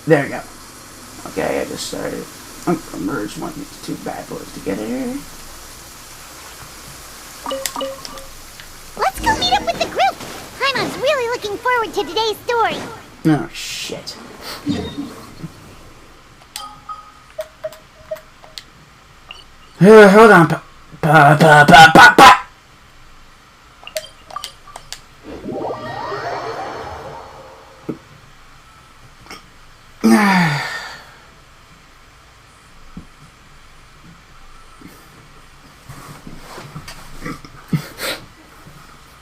There we go. Okay, I just started. I'm gonna merge one of these two bad boys together. Let's go meet up with the group. Paimon's really looking forward to today's story. Oh shit. Hold on.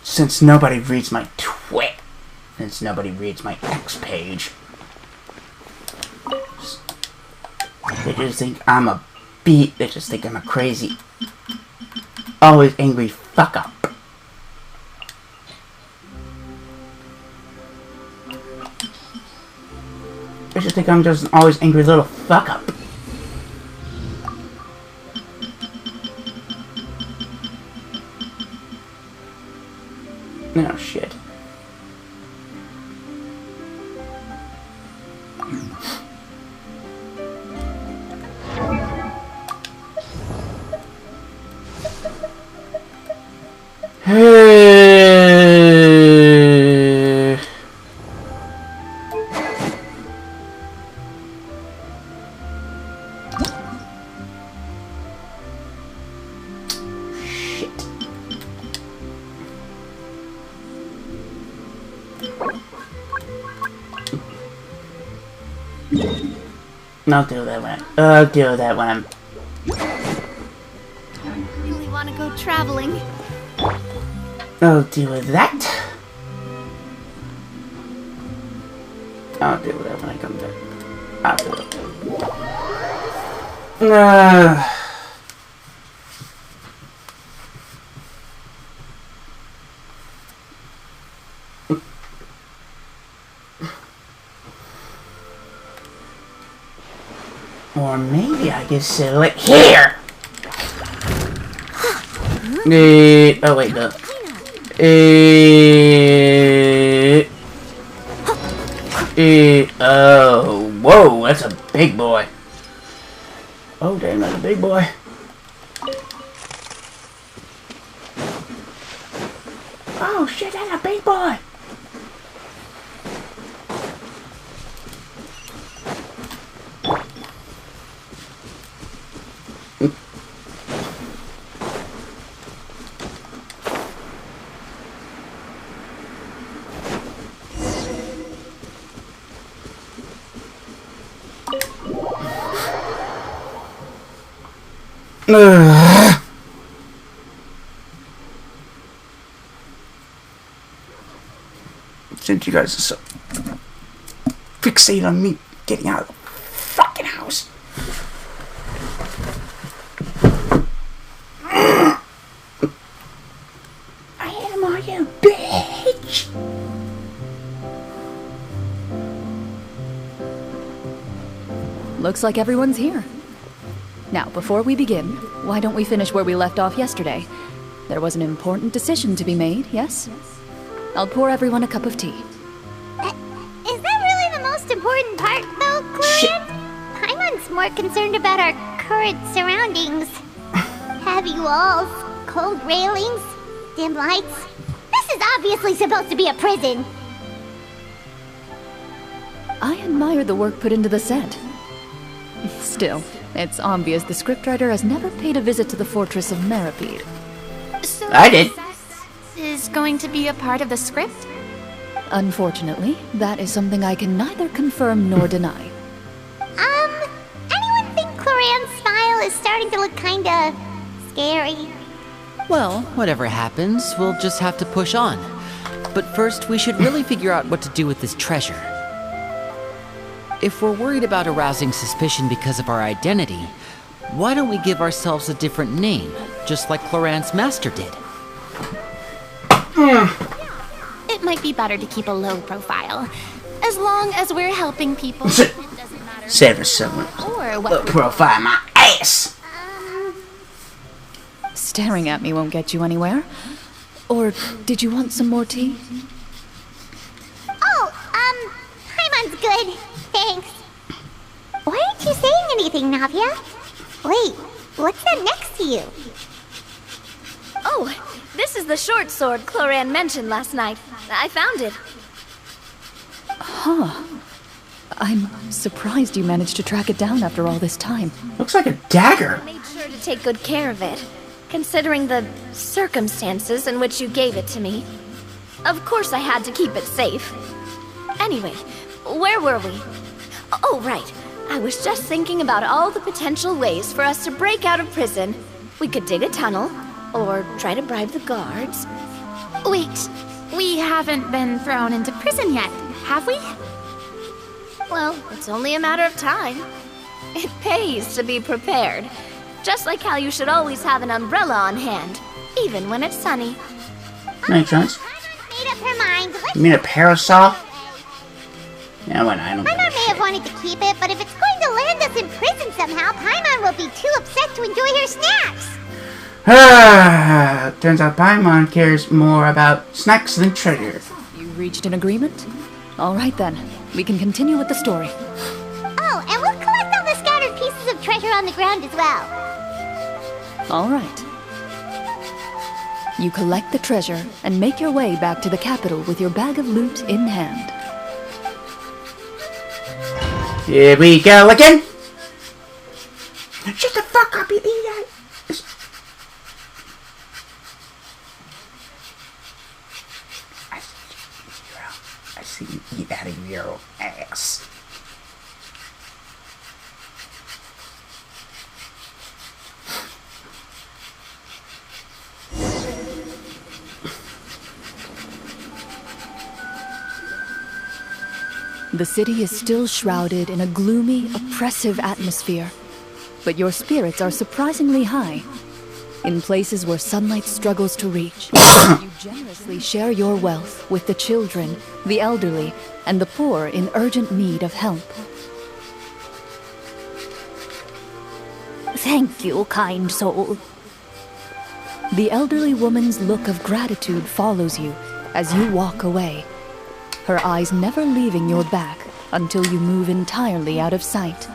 Since nobody reads my twit, since nobody reads my X page, they just think I'm a beat. They just think I'm a crazy, always angry fuck up. They just think I'm just an always angry little fuck up. Oh shit. Hey. Shit. I'll do that one. I'll do that one. Really want to go traveling. I'll deal with that. I'll deal with that when I come back. I'll do it. Or maybe I can settle it here. Oh wait, no. Oh, whoa, that's a big boy. Oh, damn, that's a big boy. Oh, shit, that's a big boy. Since you guys are so fixated on me getting out of the fucking house. I am on you, bitch! Looks like everyone's here. Now, before we begin, why don't we finish where we left off yesterday? There was an important decision to be made, yes? I'll pour everyone a cup of tea. Is that really the most important part, though, Clorinde? Paimon's more concerned about our current surroundings. Heavy walls, cold railings, dim lights. This is obviously supposed to be a prison. I admire the work put into the set. Still, it's obvious the scriptwriter has never paid a visit to the fortress of Meripede. So I did. Is going to be a part of the script? Unfortunately, that is something I can neither confirm nor deny. Anyone think Clorinde's smile is starting to look kinda scary? Well, whatever happens, we'll just have to push on. But first, we should really figure out what to do with this treasure. If we're worried about arousing suspicion because of our identity, why don't we give ourselves a different name, just like Clorinde's master did? It might be better to keep a low profile. As long as we're helping people, it doesn't matter Save us someone. or what Look, profile my ass. Staring at me won't get you anywhere. Or did you want some more tea? Oh, Paimon's good. Thanks. anything, Navia. Wait, what's that next to you? Oh, this is the short sword Clorinde mentioned last night. I found it. Huh. I'm surprised you managed to track it down after all this time. Looks like a dagger. I made sure to take good care of it, considering the circumstances in which you gave it to me. Of course I had to keep it safe. Anyway, where were we? Oh, right. I was just thinking about all the potential ways for us to break out of prison. We could dig a tunnel, or try to bribe the guards. Wait, we haven't been thrown into prison yet, have we? Well, it's only a matter of time. It pays to be prepared. Just like how you should always have an umbrella on hand, even when it's sunny. Makes sense. Paimon's made up her mind. You mean a parasol? Yeah, well, I don't give a Paimon may shit. have wanted to keep it, but if it's going to land us in prison somehow, Paimon will be too upset to enjoy her snacks. Turns out Paimon cares more about snacks than treasure. You reached an agreement? All right then. We can continue with the story. Oh, and we'll collect all the scattered pieces of treasure on the ground as well. All right. You collect the treasure and make your way back to the capital with your bag of loot in hand. Here we go again! Shut the fuck up, you idiot! I see you eat out of your ass. The city is still shrouded in a gloomy, oppressive atmosphere, but your spirits are surprisingly high. In places where sunlight struggles to reach, you generously share your wealth with the children, the elderly, and the poor in urgent need of help. Thank you, kind soul. The elderly woman's look of gratitude follows you as you walk away, her eyes never leaving your back until you move entirely out of sight.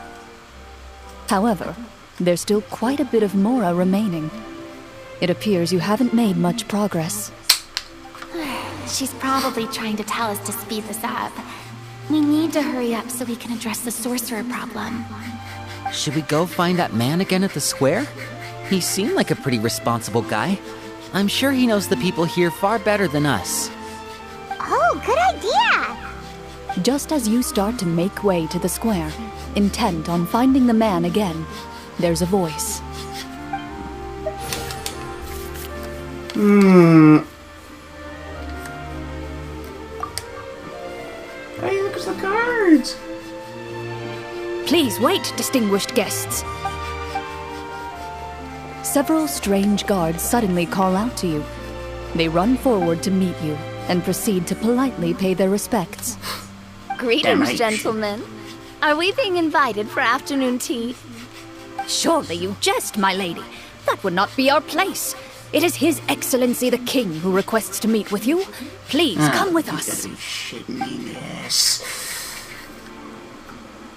However, there's still quite a bit of Mora remaining. It appears you haven't made much progress. She's probably trying to tell us to speed this up. We need to hurry up so we can address the sorcerer problem. Should we go find that man again at the square? He seemed like a pretty responsible guy. I'm sure he knows the people here far better than us. Oh, good idea! Just as you start to make way to the square, intent on finding the man again, there's a voice. Hey, look at the guards! Please wait, distinguished guests. Several strange guards suddenly call out to you. They run forward to meet you and proceed to politely pay their respects. Greetings, gentlemen. Are we being invited for afternoon tea? Surely you jest, my lady. That would not be our place. It is His Excellency the King who requests to meet with you. Please, come with us. You gotta be shitting me, yes.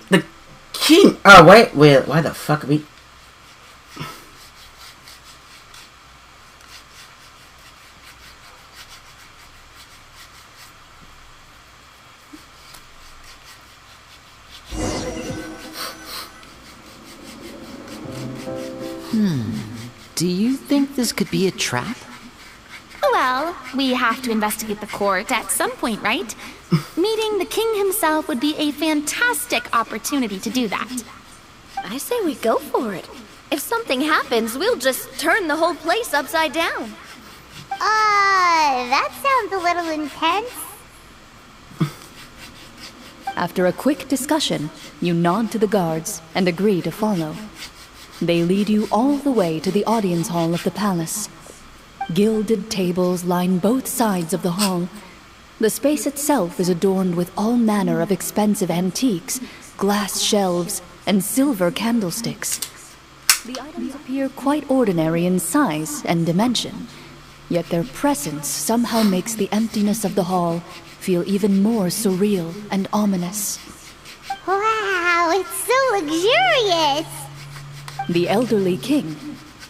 The king! Oh, wait, why the fuck are we... Do you think this could be a trap? Well, we have to investigate the court at some point, right? Meeting the king himself would be a fantastic opportunity to do that. I say we go for it. If something happens, we'll just turn the whole place upside down. That sounds a little intense. After a quick discussion, you nod to the guards and agree to follow. They lead you all the way to the audience hall of the palace. Gilded tables line both sides of the hall. The space itself is adorned with all manner of expensive antiques, glass shelves, and silver candlesticks. The items appear quite ordinary in size and dimension, yet their presence somehow makes the emptiness of the hall feel even more surreal and ominous. Wow, it's so luxurious! The elderly king,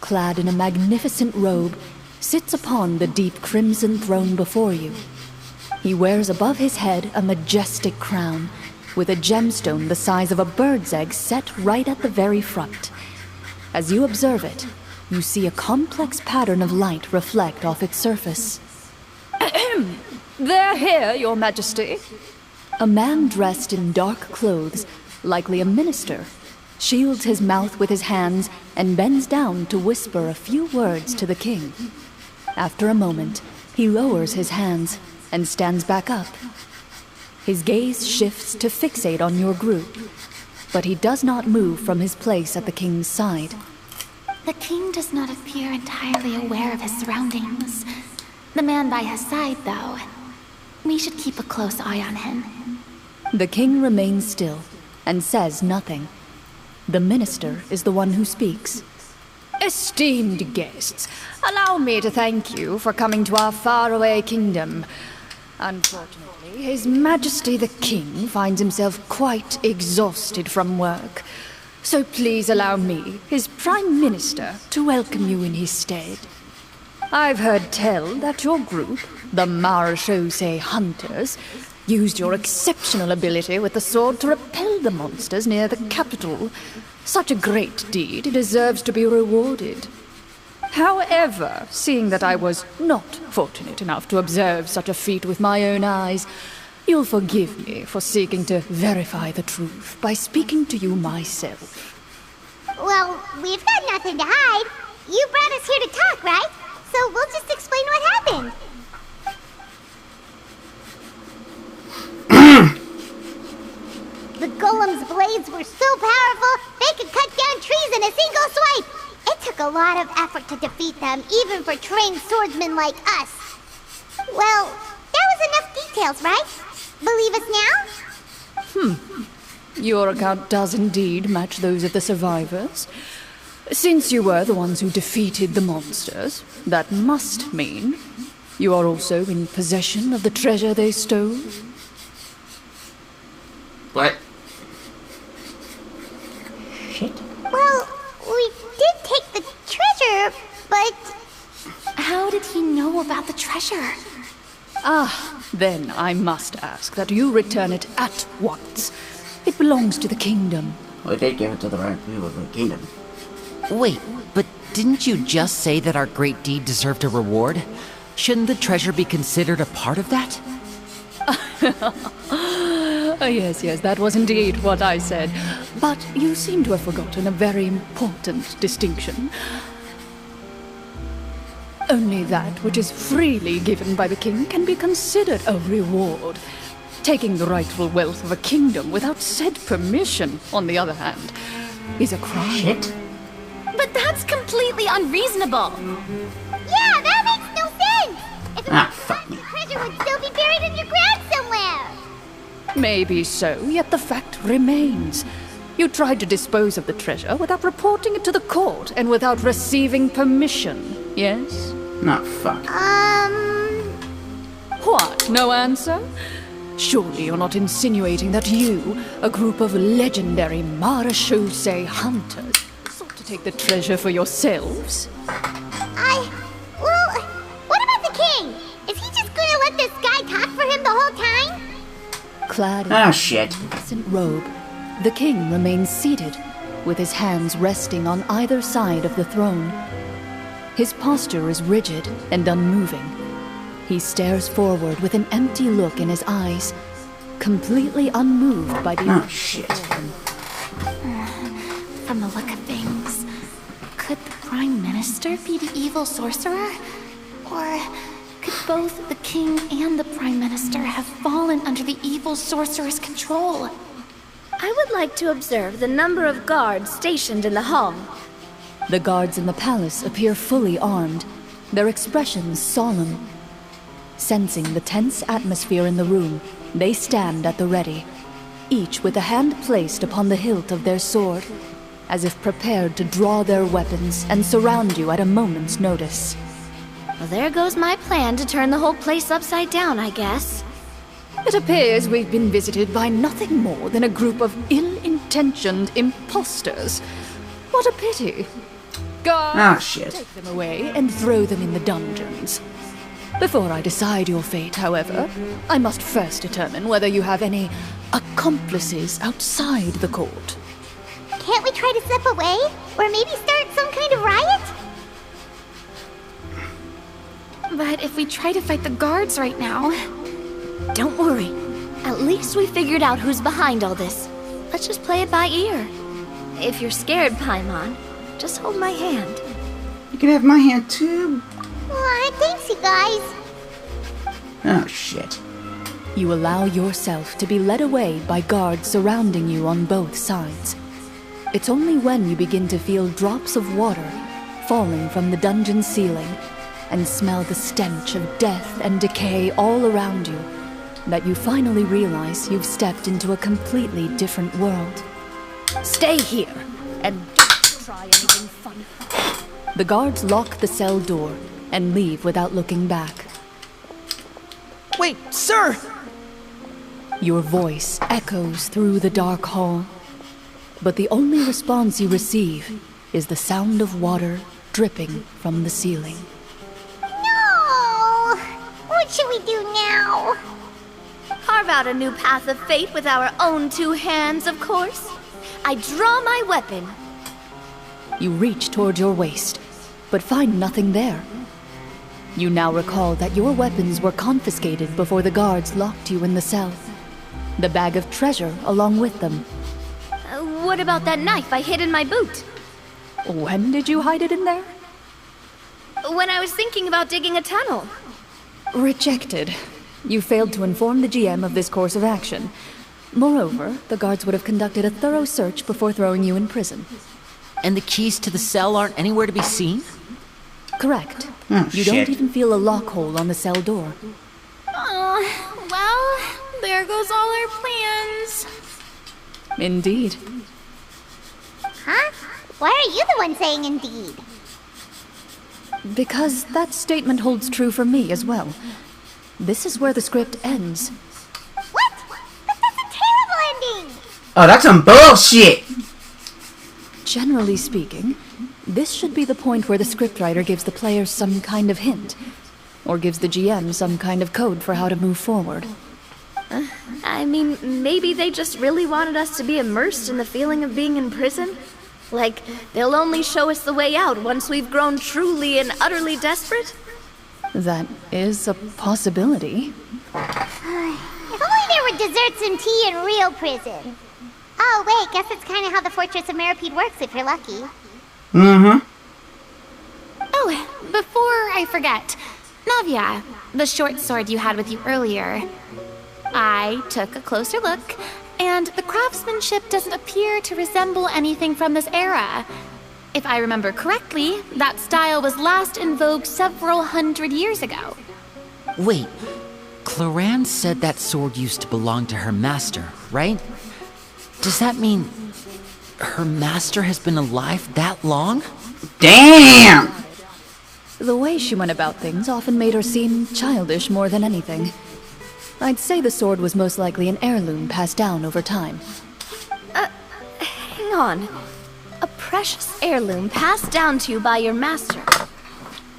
clad in a magnificent robe, sits upon the deep crimson throne before you. He wears above his head a majestic crown, with a gemstone the size of a bird's egg set right at the very front. As you observe it, you see a complex pattern of light reflect off its surface. They're here, Your Majesty. A man dressed in dark clothes, likely a minister, shields his mouth with his hands and bends down to whisper a few words to the king. After a moment, he lowers his hands and stands back up. His gaze shifts to fixate on your group, but he does not move from his place at the king's side. The king does not appear entirely aware of his surroundings. The man by his side, though. We should keep a close eye on him. The king remains still and says nothing. The minister is the one who speaks. Esteemed guests, allow me to thank you for coming to our faraway kingdom. Unfortunately, His Majesty the King finds himself quite exhausted from work. So please allow me, his Prime Minister, to welcome you in his stead. I've heard tell that your group, the Marechaussee Hunters, used your exceptional ability with the sword to repel the monsters near the capital. Such a great deed deserves to be rewarded. However, seeing that I was not fortunate enough to observe such a feat with my own eyes, you'll forgive me for seeking to verify the truth by speaking to you myself. Well, we've got nothing to hide. You brought us here to talk, right? So we'll just explain what happened. The golem's blades were so powerful, they could cut down trees in a single swipe. It took a lot of effort to defeat them, even for trained swordsmen like us. Well, that was enough details, right? Believe us now? Your account does indeed match those of the survivors. Since you were the ones who defeated the monsters, that must mean you are also in possession of the treasure they stole. What? Shit. Well, we did take the treasure, but... How did he know about the treasure? Then I must ask that you return it at once. It belongs to the kingdom. Well, they did give it to the right people of the kingdom. Wait, but didn't you just say that our great deed deserved a reward? Shouldn't the treasure be considered a part of that? Yes, that was indeed what I said. But you seem to have forgotten a very important distinction. Only that which is freely given by the king can be considered a reward. Taking the rightful wealth of a kingdom without said permission, on the other hand, is a crime. Shit. But that's completely unreasonable. Yeah, that makes no sense! If it was Fuck me. the treasure would still be buried underground somewhere! Maybe so, yet the fact remains. You tried to dispose of the treasure without reporting it to the court and without receiving permission, yes? No, fuck. What, no answer? Surely you're not insinuating that you, a group of legendary Marechaussee hunters, sought to take the treasure for yourselves? Well, what about the king? Is he just gonna let this guy talk for him the whole time? Clad in Ah, a shit. magnificent robe, the king remains seated, with his hands resting on either side of the throne. His posture is rigid and unmoving. He stares forward with an empty look in his eyes, completely unmoved by the... Oh, shit. From the look of things, could the Prime Minister be the evil sorcerer? Or could both the King and the Prime Minister have fallen under the evil sorcerer's control? I would like to observe the number of guards stationed in the hall. The guards in the palace appear fully armed, their expressions solemn. Sensing the tense atmosphere in the room, they stand at the ready, each with a hand placed upon the hilt of their sword, as if prepared to draw their weapons and surround you at a moment's notice. Well, there goes my plan to turn the whole place upside down, I guess. It appears we've been visited by nothing more than a group of ill-intentioned imposters. What a pity. Guards, Ah, shit. take them away and throw them in the dungeons. Before I decide your fate, however, I must first determine whether you have any accomplices outside the court. Can't we try to slip away? Or maybe start some kind of riot? But if we try to fight the guards right now... Don't worry. At least we figured out who's behind all this. Let's just play it by ear. If you're scared, Paimon, just hold my hand. You can have my hand too. Aw, thanks, you guys. Oh, shit. You allow yourself to be led away by guards surrounding you on both sides. It's only when you begin to feel drops of water falling from the dungeon ceiling and smell the stench of death and decay all around you that you finally realize you've stepped into a completely different world. Stay here and don't try anything funny. The guards lock the cell door and leave without looking back. Wait, sir! Your voice echoes through the dark hall, but the only response you receive is the sound of water dripping from the ceiling. No! What should we do now? Carve out a new path of fate with our own two hands, of course. I draw my weapon. You reach toward your waist, but find nothing there. You now recall that your weapons were confiscated before the guards locked you in the cell. The bag of treasure along with them. What about that knife I hid in my boot? When did you hide it in there? When I was thinking about digging a tunnel. Rejected. You failed to inform the GM of this course of action. Moreover, the guards would have conducted a thorough search before throwing you in prison. And the keys to the cell aren't anywhere to be seen? Correct. Oh, You shit. don't even feel a lock hole on the cell door. Well, there goes all our plans. Indeed. Huh? Why are you the one saying indeed? Because that statement holds true for me as well. This is where the script ends. What? That's a terrible ending! Oh, that's some bullshit. Generally speaking, this should be the point where the scriptwriter gives the players some kind of hint, or gives the GM some kind of code for how to move forward. I mean, maybe they just really wanted us to be immersed in the feeling of being in prison? Like, they'll only show us the way out once we've grown truly and utterly desperate? That is a possibility. If only there were desserts and tea in real prison. Oh, wait, guess it's kind of how the Fortress of Meripede works if you're lucky. Mm-hmm. Oh, before I forget. Navia, the short sword you had with you earlier. I took a closer look, and the craftsmanship doesn't appear to resemble anything from this era. If I remember correctly, that style was last in vogue several hundred years ago. Wait, Clorinde said that sword used to belong to her master, right? Does that mean her master has been alive that long? Damn! The way she went about things often made her seem childish more than anything. I'd say the sword was most likely an heirloom passed down over time. Hang on. A precious heirloom passed down to you by your master.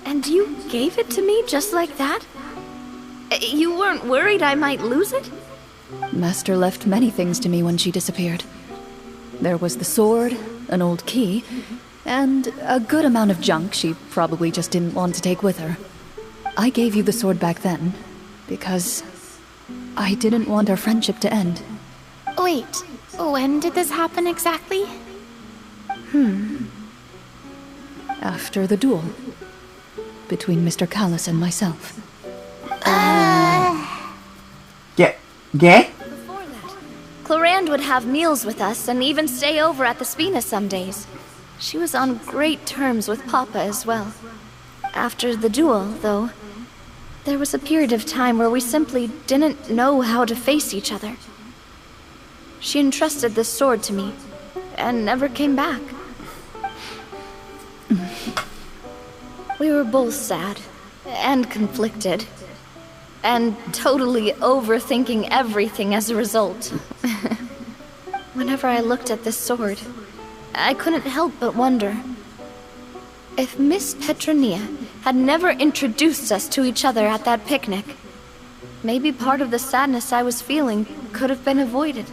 And you gave it to me just like that? You weren't worried I might lose it? Master left many things to me when she disappeared. There was the sword, an old key, and a good amount of junk she probably just didn't want to take with her. I gave you the sword back then, because I didn't want our friendship to end. Wait, when did this happen exactly? After the duel between Mr. Callis and myself. Gay? Before that, Clorinde would have meals with us and even stay over at the Spina some days. She was on great terms with Papa as well. After the duel, though, there was a period of time where we simply didn't know how to face each other. She entrusted this sword to me, and never came back. We were both sad, and conflicted. and totally overthinking everything as a result. Whenever I looked at this sword, I couldn't help but wonder if Miss Petronia had never introduced us to each other at that picnic. Maybe part of the sadness I was feeling could have been avoided.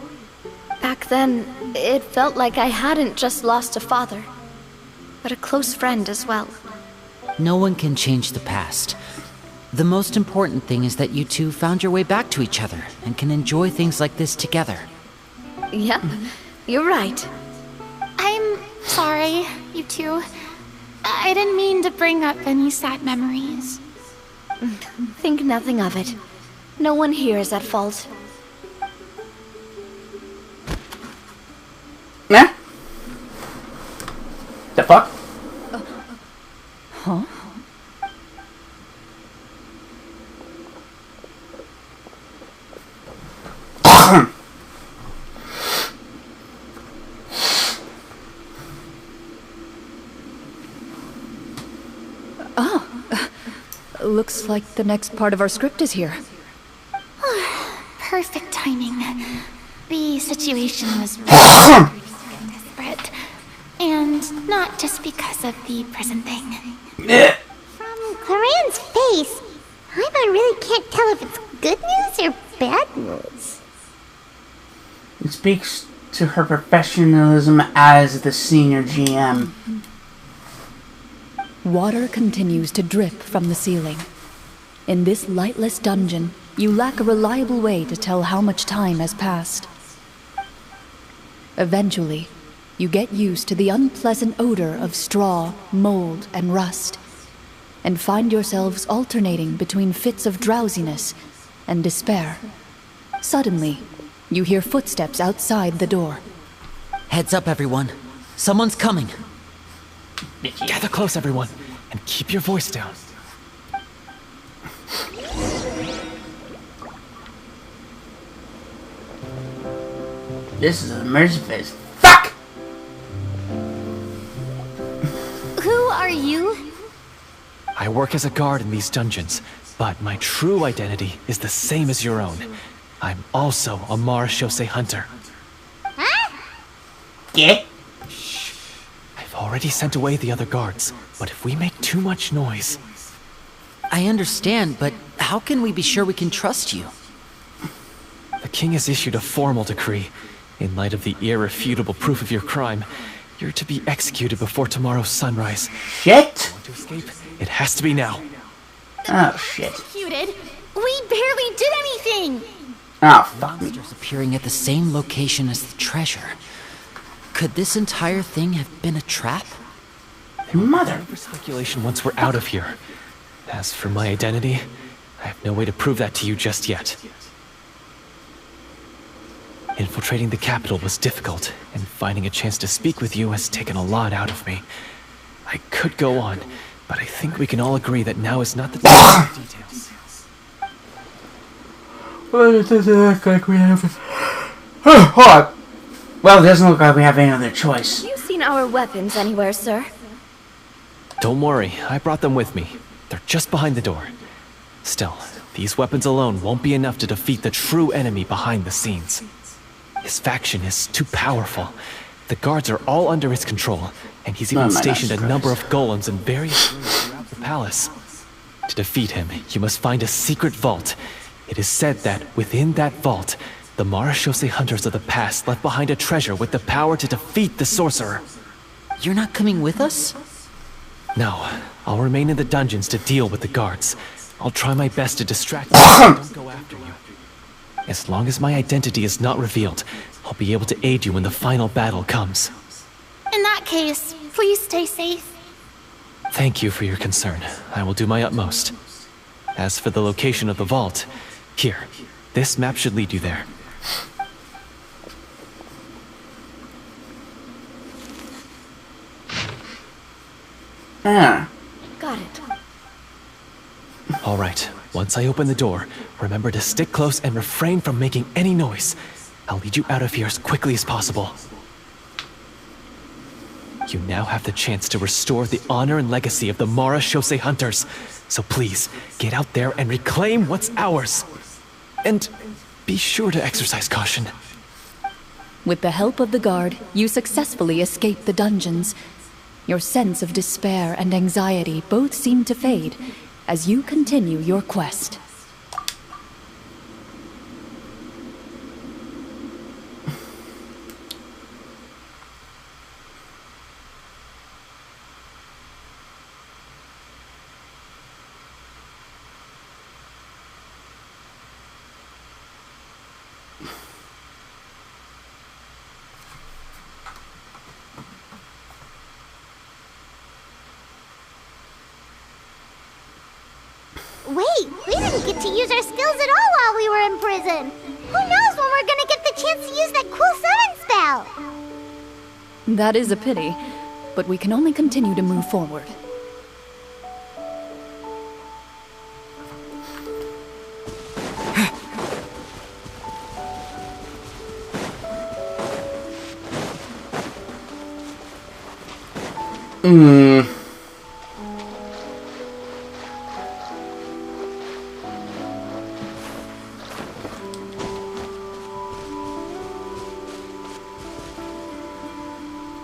Back then, it felt like I hadn't just lost a father, but a close friend as well. No one can change the past. The most important thing is that you two found your way back to each other and can enjoy things like this together. Yep, you're right. I'm sorry, you two. I didn't mean to bring up any sad memories. Think nothing of it. No one here is at fault. Nah. The fuck? Huh? Looks like the next part of our script is here. Perfect timing. The situation was really desperate. And not just because of the prison thing. From Clorinde's face, I really can't tell if it's good news or bad news. It speaks to her professionalism as the senior GM. Water continues to drip from the ceiling. In this lightless dungeon, you lack a reliable way to tell how much time has passed. Eventually, you get used to the unpleasant odor of straw, mold, and rust, and find yourselves alternating between fits of drowsiness and despair. Suddenly, you hear footsteps outside the door. Heads up, everyone. Someone's coming. Gather close, everyone, and keep your voice down. This is an immersive phase. Fuck! Who are you? I work as a guard in these dungeons, but my true identity is the same as your own. I'm also a Marechaussee hunter. Huh? Yeah? I've already sent away the other guards, but if we make too much noise... I understand, but how can we be sure we can trust you? The king has issued a formal decree. In light of the irrefutable proof of your crime, you're to be executed before tomorrow's sunrise. Shit! Want to escape? It has to be now. Oh, shit. Executed? We barely did anything! Oh, fuck me. Monsters appearing at the same location as the treasure. Could this entire thing have been a trap? Mother. For speculation once we're out of here. As for my identity, I have no way to prove that to you just yet. Infiltrating the capital was difficult, and finding a chance to speak with you has taken a lot out of me. I could go on, but I think we can all agree that now is not the time for details. Well, it doesn't look like we have... Hold on. Well, it doesn't look like we have any other choice. Have you seen our weapons anywhere, sir? Don't worry, I brought them with me. They're just behind the door. Still, these weapons alone won't be enough to defeat the true enemy behind the scenes. His faction is too powerful. The guards are all under his control, and he's even stationed a number of golems in various rooms throughout the palace. To defeat him, you must find a secret vault. It is said that within that vault, the Marechaussee hunters of the past left behind a treasure with the power to defeat the sorcerer. You're not coming with us? No, I'll remain in the dungeons to deal with the guards. I'll try my best to distract them so they don't go after you. As long as my identity is not revealed, I'll be able to aid you when the final battle comes. In that case, please stay safe. Thank you for your concern. I will do my utmost. As for the location of the vault, here, this map should lead you there. Ah. Got it. All right, once I open the door, remember to stick close and refrain from making any noise. I'll lead you out of here as quickly as possible. You now have the chance to restore the honor and legacy of the Marechaussee hunters. So please, get out there and reclaim what's ours. And be sure to exercise caution. With the help of the guard, you successfully escaped the dungeons. Your sense of despair and anxiety both seem to fade as you continue your quest. Wait, we didn't get to use our skills at all while we were in prison. Who knows when we're gonna get the chance to use that cool summon spell? That is a pity, but we can only continue to move forward.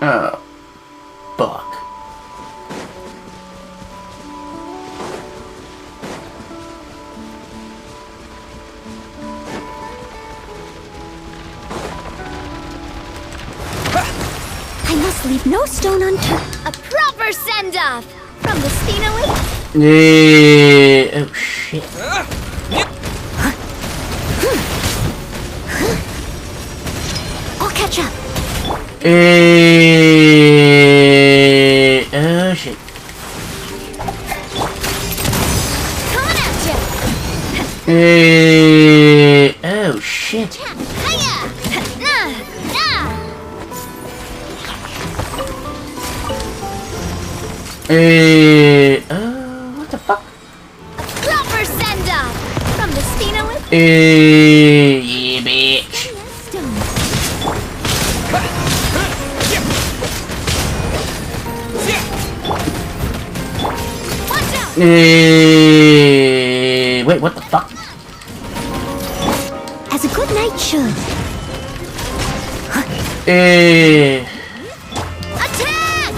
Oh, fuck. I must leave no stone unturned. A proper send-off from the Spinelli. Yeah. Oh shit. I'll catch up. Oh shit. Coming at you. Oh shit. Hiya! Nah, nah. Oh, what the fuck? A proper send-off from the Spinelli. Yeah, bitch. Watch out! Wait, what the fuck? As a good knight should. Attack!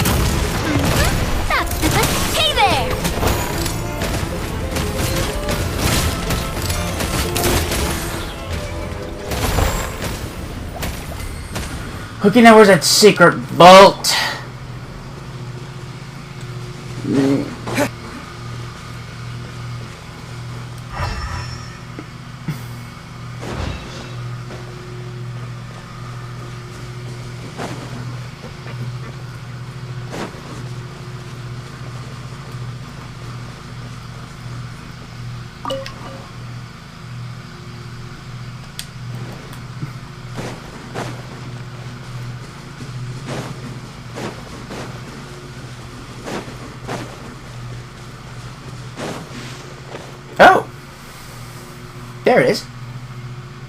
Hey there! Okay, now where's that secret vault? Oh! There it is.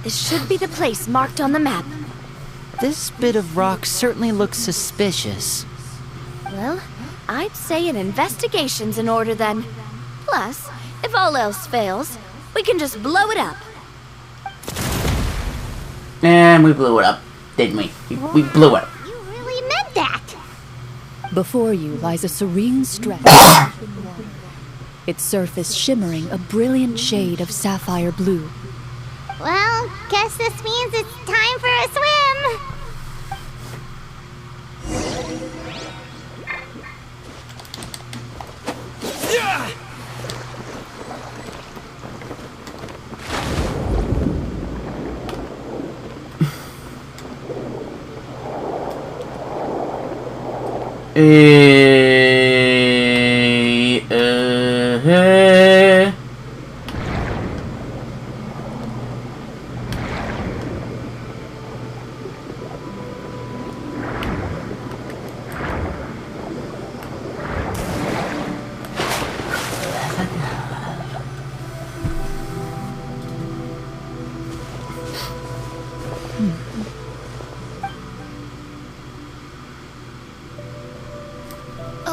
This should be the place marked on the map. This bit of rock certainly looks suspicious. Well, I'd say an investigation's in order then. Plus, if all else fails, we can just blow it up. And we blew it up, didn't we? We blew it up. You really meant that. Before you lies a serene stretch, its surface shimmering a brilliant shade of sapphire blue. Well, guess this means it's time for a swim.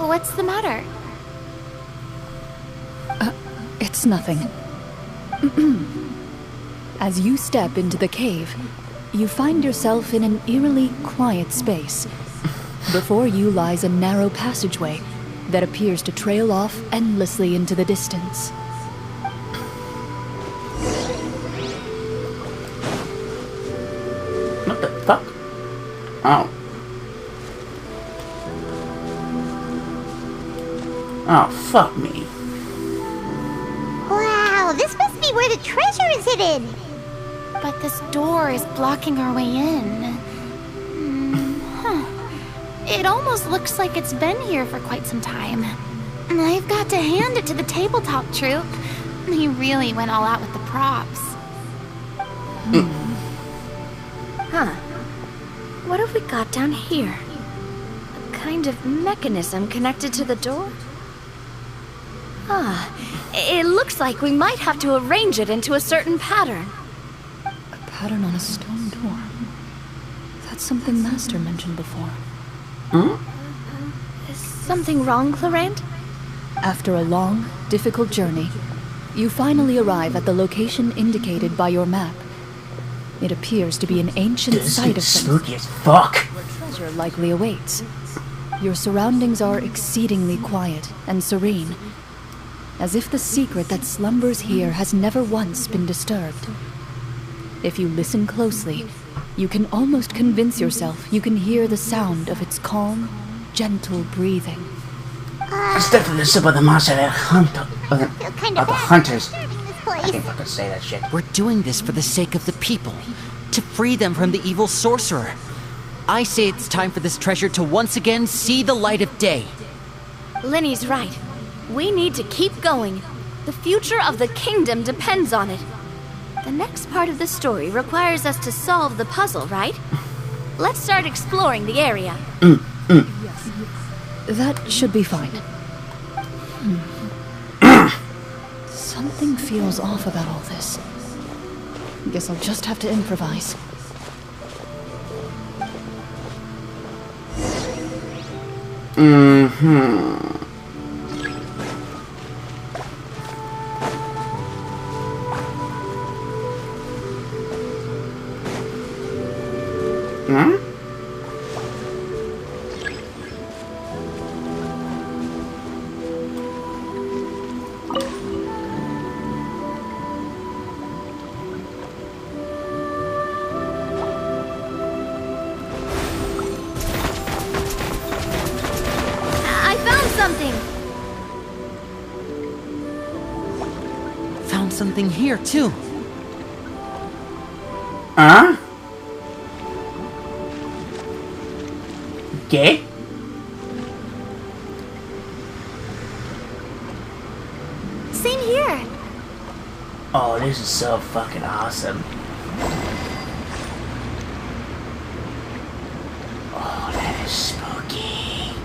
What's the matter? It's nothing. As you step into the cave, you find yourself in an eerily quiet space. Before you lies a narrow passageway that appears to trail off endlessly into the distance. What the fuck? Oh. Oh, fuck me. Wow, this must be where the treasure is hidden. But this door is blocking our way in. It almost looks like it's been here for quite some time. I've got to hand it to the tabletop troupe. They really went all out with the props. Huh. What have we got down here? A kind of mechanism connected to the door? Ah, it looks like we might have to arrange it into a certain pattern. A pattern on a stone door. That's something Master mentioned before. Is something wrong, Clorinde? After a long, difficult journey, you finally arrive at the location indicated by your map. It appears to be an ancient This site of is some spooky as fuck. where treasure likely awaits. Your surroundings are exceedingly quiet and serene, as if the secret that slumbers here has never once been disturbed. If you listen closely, you can almost convince yourself you can hear the sound of its calm, gentle breathing. It's definitely the sip of the monster that I feel kind of of the bad hunters. disturbing this I place. can't fucking say that shit. We're doing this for the sake of the people, to free them from the evil sorcerer. I say it's time for this treasure to once again see the light of day. Linny's right. We need to keep going. The future of the kingdom depends on it. The next part of the story requires us to solve the puzzle, right? Let's start exploring the area. That should be fine. Something feels off about all this. Guess I'll just have to improvise. I found something! Found something here, too. Huh? ¿Qué? Same here. Oh, this is so fucking awesome. Oh, that is spooky.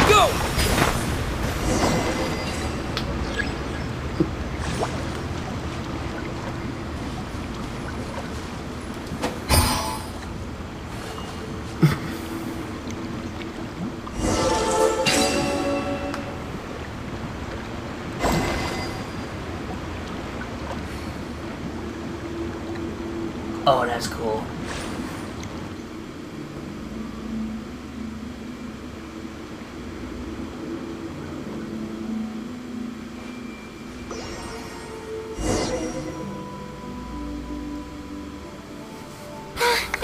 Go! Oh, that's cool.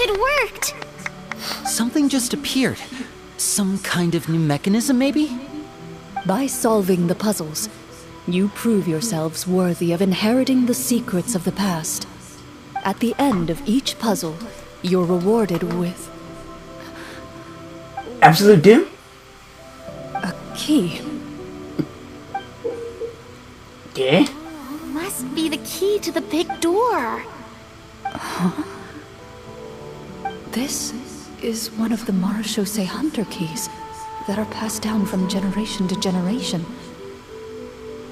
It worked! Something just appeared. Some kind of new mechanism, maybe? By solving the puzzles, you prove yourselves worthy of inheriting the secrets of the past. At the end of each puzzle, you're rewarded with Absolute Doom? a key. ¿Qué? Must be the key to the big door. This is one of the Marechaussee Hunter keys that are passed down from generation to generation.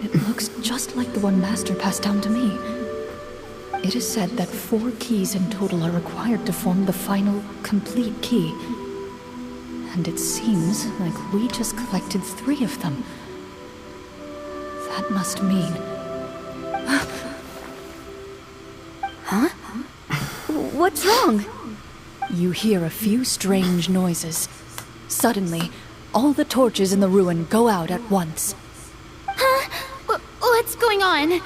It looks just like the one Master passed down to me. It is said that 4 keys in total are required to form the final, complete key. And it seems like we just collected 3 of them. That must mean... Huh? What's wrong? You hear a few strange noises. Suddenly, all the torches in the ruin go out at once. Huh? What's going on?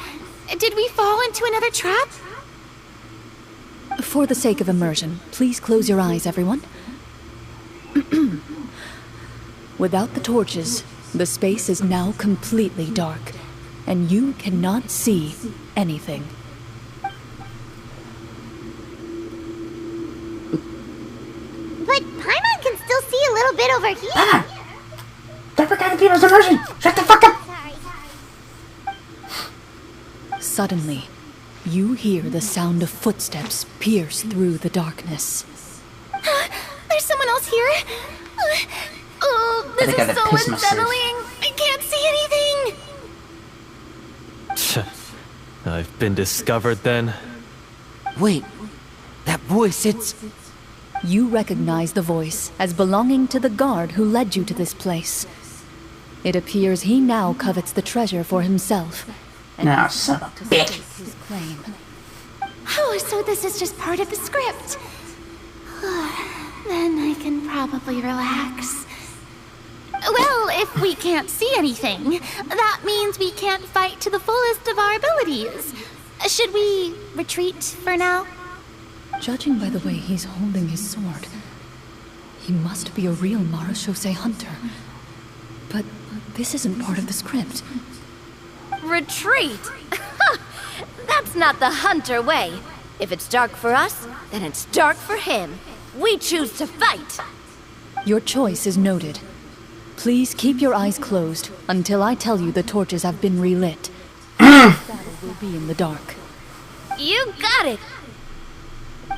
Did we fall into another trap? For the sake of immersion, please close your eyes, everyone. Without the torches, the space is now completely dark, and you cannot see anything. But Paimon can still see a little bit over here. Ah! Don't forget the people's immersion! Shut the fuck up! Sorry. Suddenly, you hear the sound of footsteps pierce through the darkness. There's someone else here? Oh, this think I is had to so piss myself. unsettling. I can't see anything. I've been discovered then. Wait, that voice, it's... You recognize the voice as belonging to the guard who led you to this place. It appears he now covets the treasure for himself. And Now, son of a bitch. his claim. Oh, so this is just part of the script. Then I can probably relax. Well, if we can't see anything, that means we can't fight to the fullest of our abilities. Should we retreat for now? Judging by the way he's holding his sword, he must be a real Marashose hunter. But this isn't part of the script. Retreat? That's not the hunter way. If it's dark for us, then it's dark for him. We choose to fight. Your choice is noted. Please keep your eyes closed until I tell you the torches have been relit. The battle will be in the dark. You got it.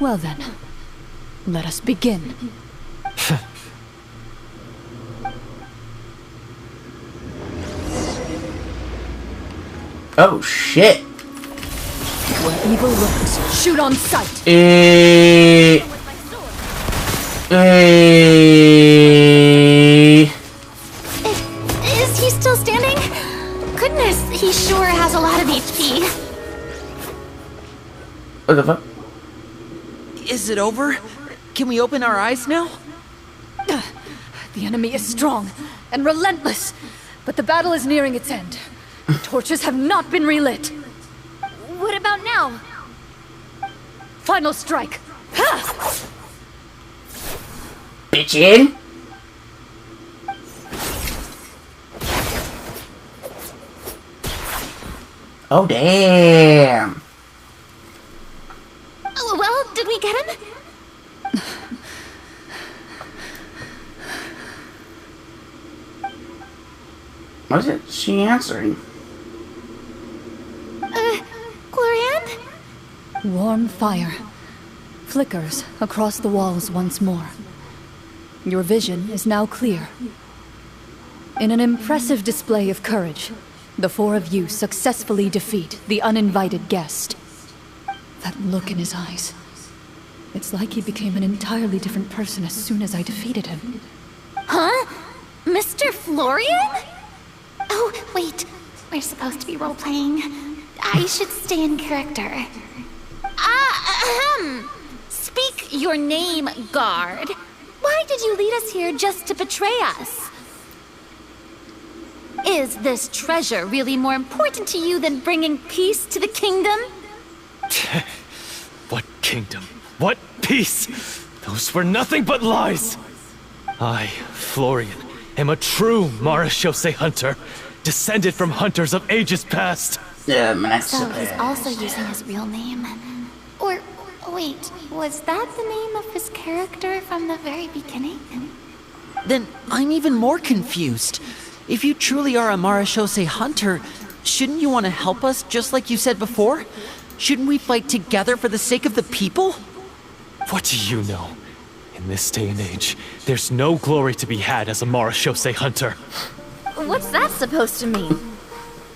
Well then, let us begin. Oh shit! Where evil lurks, shoot on sight! Is he still standing? Goodness, he sure has a lot of HP. What the fuck? Is it over? Can we open our eyes now? The enemy is strong and relentless, but the battle is nearing its end. The torches have not been relit. What about now? Final strike. Ha! Bitchin'! Oh damn! Oh, well, did we get him? What is it she answering? Clorinde? Warm fire flickers across the walls once more. Your vision is now clear. In an impressive display of courage, the 4 of you successfully defeat the uninvited guest. That look in his eyes. It's like he became an entirely different person as soon as I defeated him. Huh? Mr. Florian? Oh, wait. We're supposed to be role-playing. I should stay in character. Speak your name, guard. Why did you lead us here just to betray us? Is this treasure really more important to you than bringing peace to the kingdom? What kingdom? What peace? Those were nothing but lies! I, Florian, am a true Marashose hunter, descended from hunters of ages past. Yeah, man, that's So he's also using his real name. Or, wait, was that the name of his character from the very beginning? Then I'm even more confused. If you truly are a Marashose hunter, shouldn't you want to help us just like you said before? Shouldn't we fight together for the sake of the people? What do you know? In this day and age, there's no glory to be had as a Marashose hunter. What's that supposed to mean?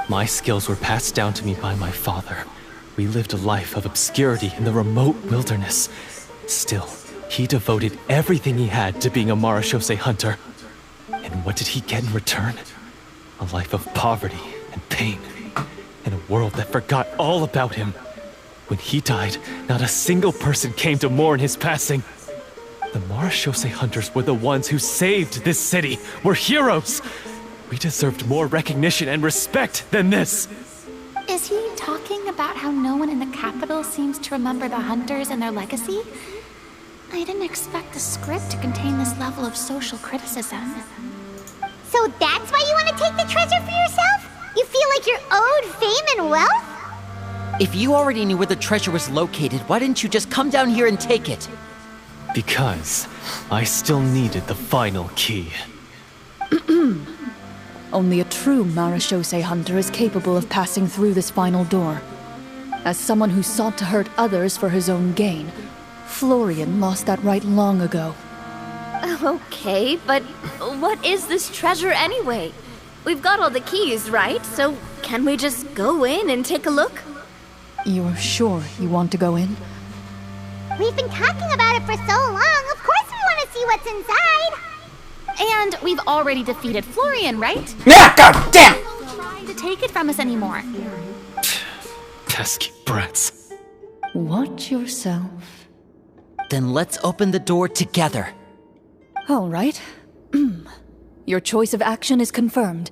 My skills were passed down to me by my father. We lived a life of obscurity in the remote wilderness. Still, He devoted everything he had to being a Marashose hunter. And what did he get in return? A life of poverty and pain. In a world that forgot all about him. When he died, not a single person came to mourn his passing. The Marashose hunters were the ones who saved this city. We're heroes. We deserved more recognition and respect than this. Is he talking about how no one in the capital seems to remember the hunters and their legacy? I didn't expect the script to contain this level of social criticism. So that's why you want to take the treasure for yourself? You feel like you're owed fame and wealth? If you already knew where the treasure was located, why didn't you just come down here and take it? Because I still needed the final key. Only a true Marashose hunter is capable of passing through this final door. As someone who sought to hurt others for his own gain, Florian lost that right long ago. Okay, but what is this treasure anyway? We've got all the keys, right? So can we just go in and take a look? You're sure you want to go in? We've been talking about it for so long, of course we want to see what's inside! And we've already defeated Florian, right? Yeah, god damn! Don't try to take it from us anymore. Pesky brats. Watch yourself. Then let's open the door together. All right. Your choice of action is confirmed.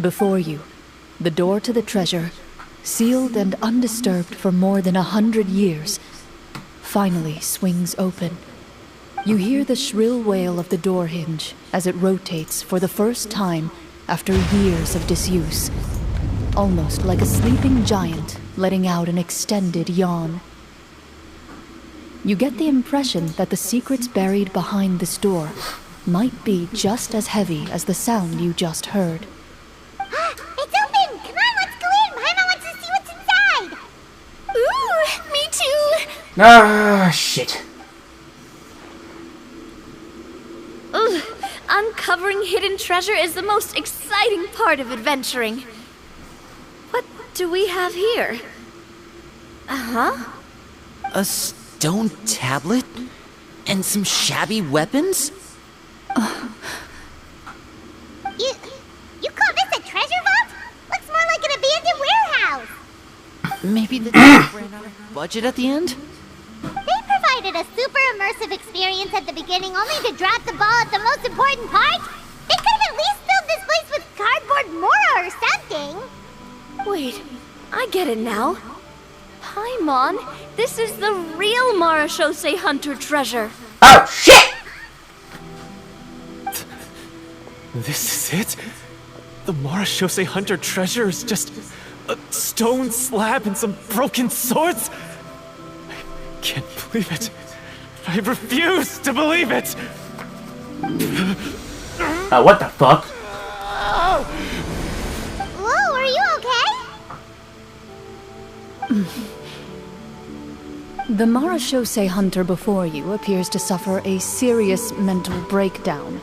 Before you, the door to the treasure, sealed and undisturbed for more than 100 years, finally swings open. You hear the shrill wail of the door hinge as it rotates for the first time after years of disuse, almost like a sleeping giant letting out an extended yawn. You get the impression that the secrets buried behind this door might be just as heavy as the sound you just heard. It's open! Come on, let's go in! Paimon wants to see what's inside! Ooh, me too! Ah, shit. Ugh, uncovering hidden treasure is the most exciting part of adventuring. What do we have here? Uh-huh. A stone tablet? And some shabby weapons? You call this a treasure vault? Looks more like an abandoned warehouse! Maybe the dude ran out of budget at the end? They provided a super immersive experience at the beginning only to drop the ball at the most important part? They could have at least filled this place with cardboard mora or something! Wait, I get it now. Paimon, this is the real Marashose hunter treasure. Oh, shit! This is it? The Marashose hunter treasure is just a stone slab and some broken swords? I can't believe it. I refuse to believe it! What the fuck? Whoa, are you okay? The Marashose hunter before you appears to suffer a serious mental breakdown.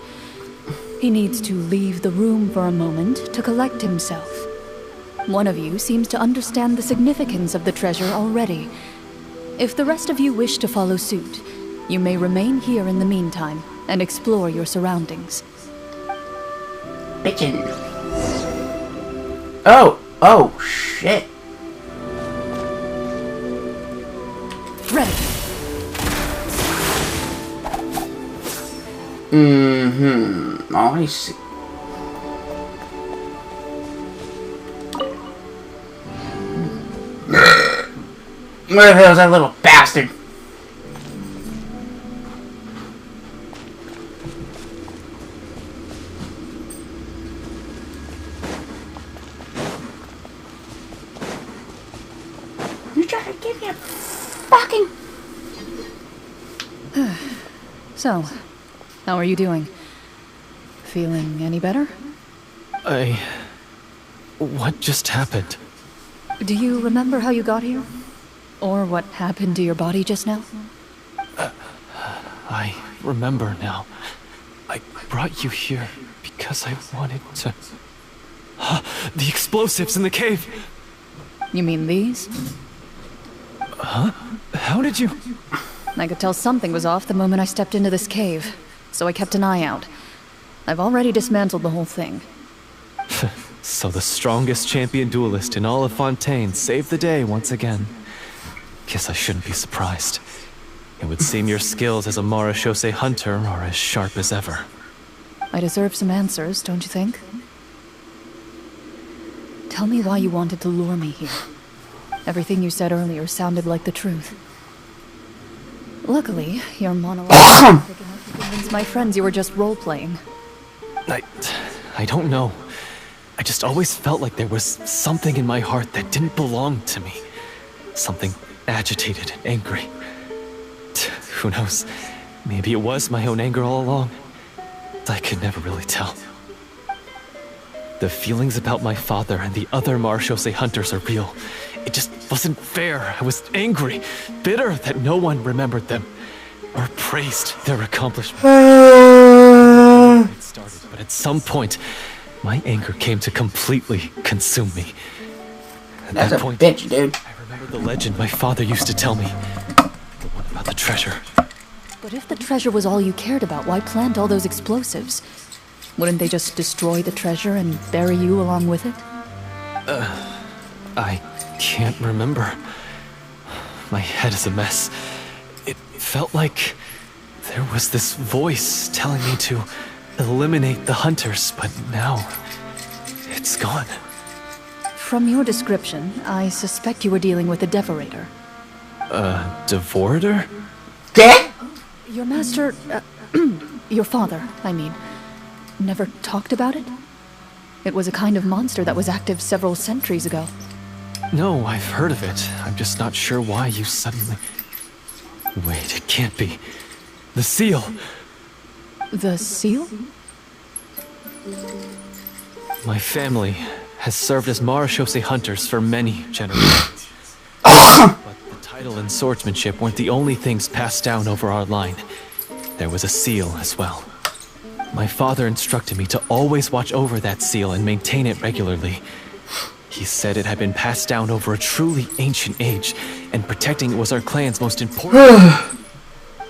He needs to leave the room for a moment to collect himself. One of you seems to understand the significance of the treasure already. If the rest of you wish to follow suit, you may remain here in the meantime and explore your surroundings. Bitchin'. Oh, shit. Ready. Oh, I see. Where the hell is that little bastard? You trying to give me a fucking... So, how are you doing? Feeling any better? What just happened? Do you remember how you got here? Or what happened to your body just now? I remember now. I brought you here because I wanted to... The explosives in the cave! You mean these? Huh? How did you... I could tell something was off the moment I stepped into this cave, so I kept an eye out. I've already dismantled the whole thing. So the strongest champion duelist in all of Fontaine saved the day once again. Guess I shouldn't be surprised. It would seem your skills as a Marechaussee hunter are as sharp as ever. I deserve some answers, don't you think? Tell me why you wanted to lure me here. Everything you said earlier sounded like the truth. Luckily, your monologue was big enough to convince my friends you were just role-playing. I don't know. I just always felt like there was something in my heart that didn't belong to me. Something agitated and angry. Who knows? Maybe it was my own anger all along. I could never really tell. The feelings about my father and the other Marechaussee hunters are real. It just wasn't fair. I was angry, bitter that no one remembered them or praised their accomplishments. It started, but at some point, my anger came to completely consume me. At That's that a point, bitch, dude. I remembered the legend my father used to tell me. The one about the treasure. But if the treasure was all you cared about, why plant all those explosives? Wouldn't they just destroy the treasure and bury you along with it? I can't remember. My head is a mess. It felt like there was this voice telling me to eliminate the hunters, but now it's gone. From your description, I suspect you were dealing with a Devorator. Devorator? Dead? Your master, your father, I mean, never talked about it? It was a kind of monster that was active several centuries ago. No, I've heard of it. I'm just not sure why you suddenly... Wait, it can't be. The seal! The seal? My family has served as Marechaussee hunters for many generations. But the title and swordsmanship weren't the only things passed down over our line. There was a seal as well. My father instructed me to always watch over that seal and maintain it regularly. He said it had been passed down over a truly ancient age, and protecting it was our clan's most important.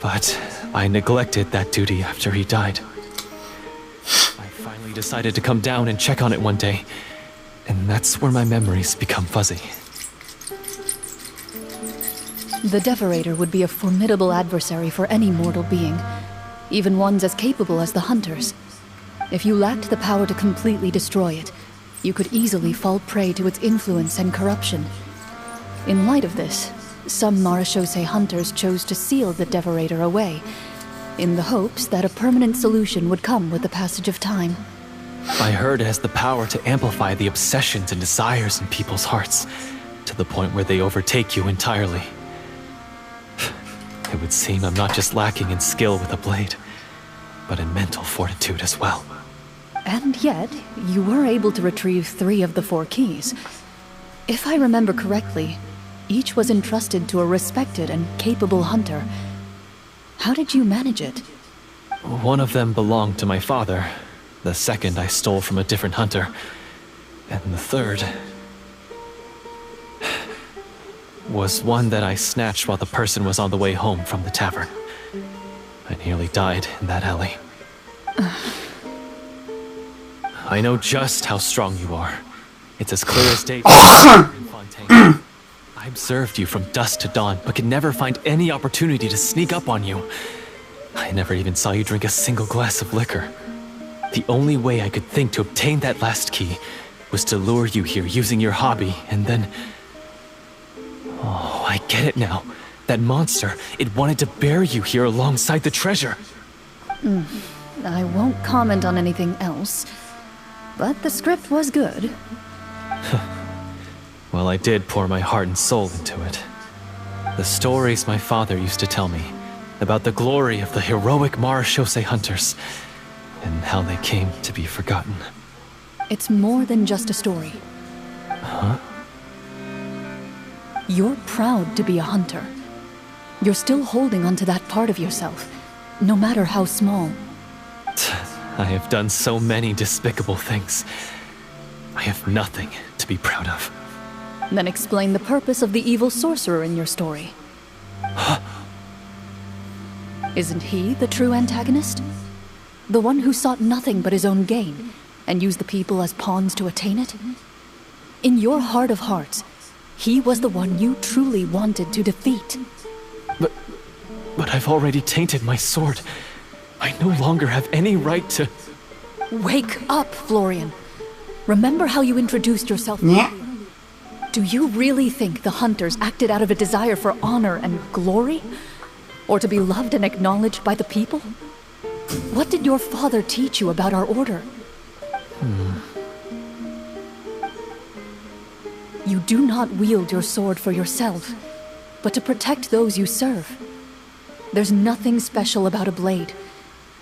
But I neglected that duty after he died. I finally decided to come down and check on it one day, and that's where my memories become fuzzy. The Devorator would be a formidable adversary for any mortal being, even ones as capable as the Hunters. If you lacked the power to completely destroy it, you could easily fall prey to its influence and corruption. In light of this, some Marechaussee hunters chose to seal the Devorator away, in the hopes that a permanent solution would come with the passage of time. I heard it has the power to amplify the obsessions and desires in people's hearts, to the point where they overtake you entirely. It would seem I'm not just lacking in skill with a blade, but in mental fortitude as well. And yet, you were able to retrieve 3 of the 4 keys. If I remember correctly, each was entrusted to a respected and capable hunter. How did you manage it? One of them belonged to my father. The second I stole from a different hunter. And the third was one that I snatched while the person was on the way home from the tavern. I nearly died in that alley. I know just how strong you are. It's as clear as day. I observed you from dusk to dawn, but could never find any opportunity to sneak up on you. I never even saw you drink a single glass of liquor. The only way I could think to obtain that last key was to lure you here using your hobby, and then... Oh, I get it now. That monster, it wanted to bury you here alongside the treasure. I won't comment on anything else, but the script was good. Well, I did pour my heart and soul into it. The stories my father used to tell me about the glory of the heroic Marechaussee hunters and how they came to be forgotten. It's more than just a story. Huh? You're proud to be a hunter. You're still holding onto that part of yourself, no matter how small. I have done so many despicable things. I have nothing to be proud of. Then explain the purpose of the evil sorcerer in your story. Isn't he the true antagonist? The one who sought nothing but his own gain, and used the people as pawns to attain it? In your heart of hearts, he was the one you truly wanted to defeat. But I've already tainted my sword. I no longer have any right to... Wake up, Florian. Remember how you introduced yourself? Yeah. Do you really think the hunters acted out of a desire for honor and glory? Or to be loved and acknowledged by the people? What did your father teach you about our order? You do not wield your sword for yourself, but to protect those you serve. There's nothing special about a blade.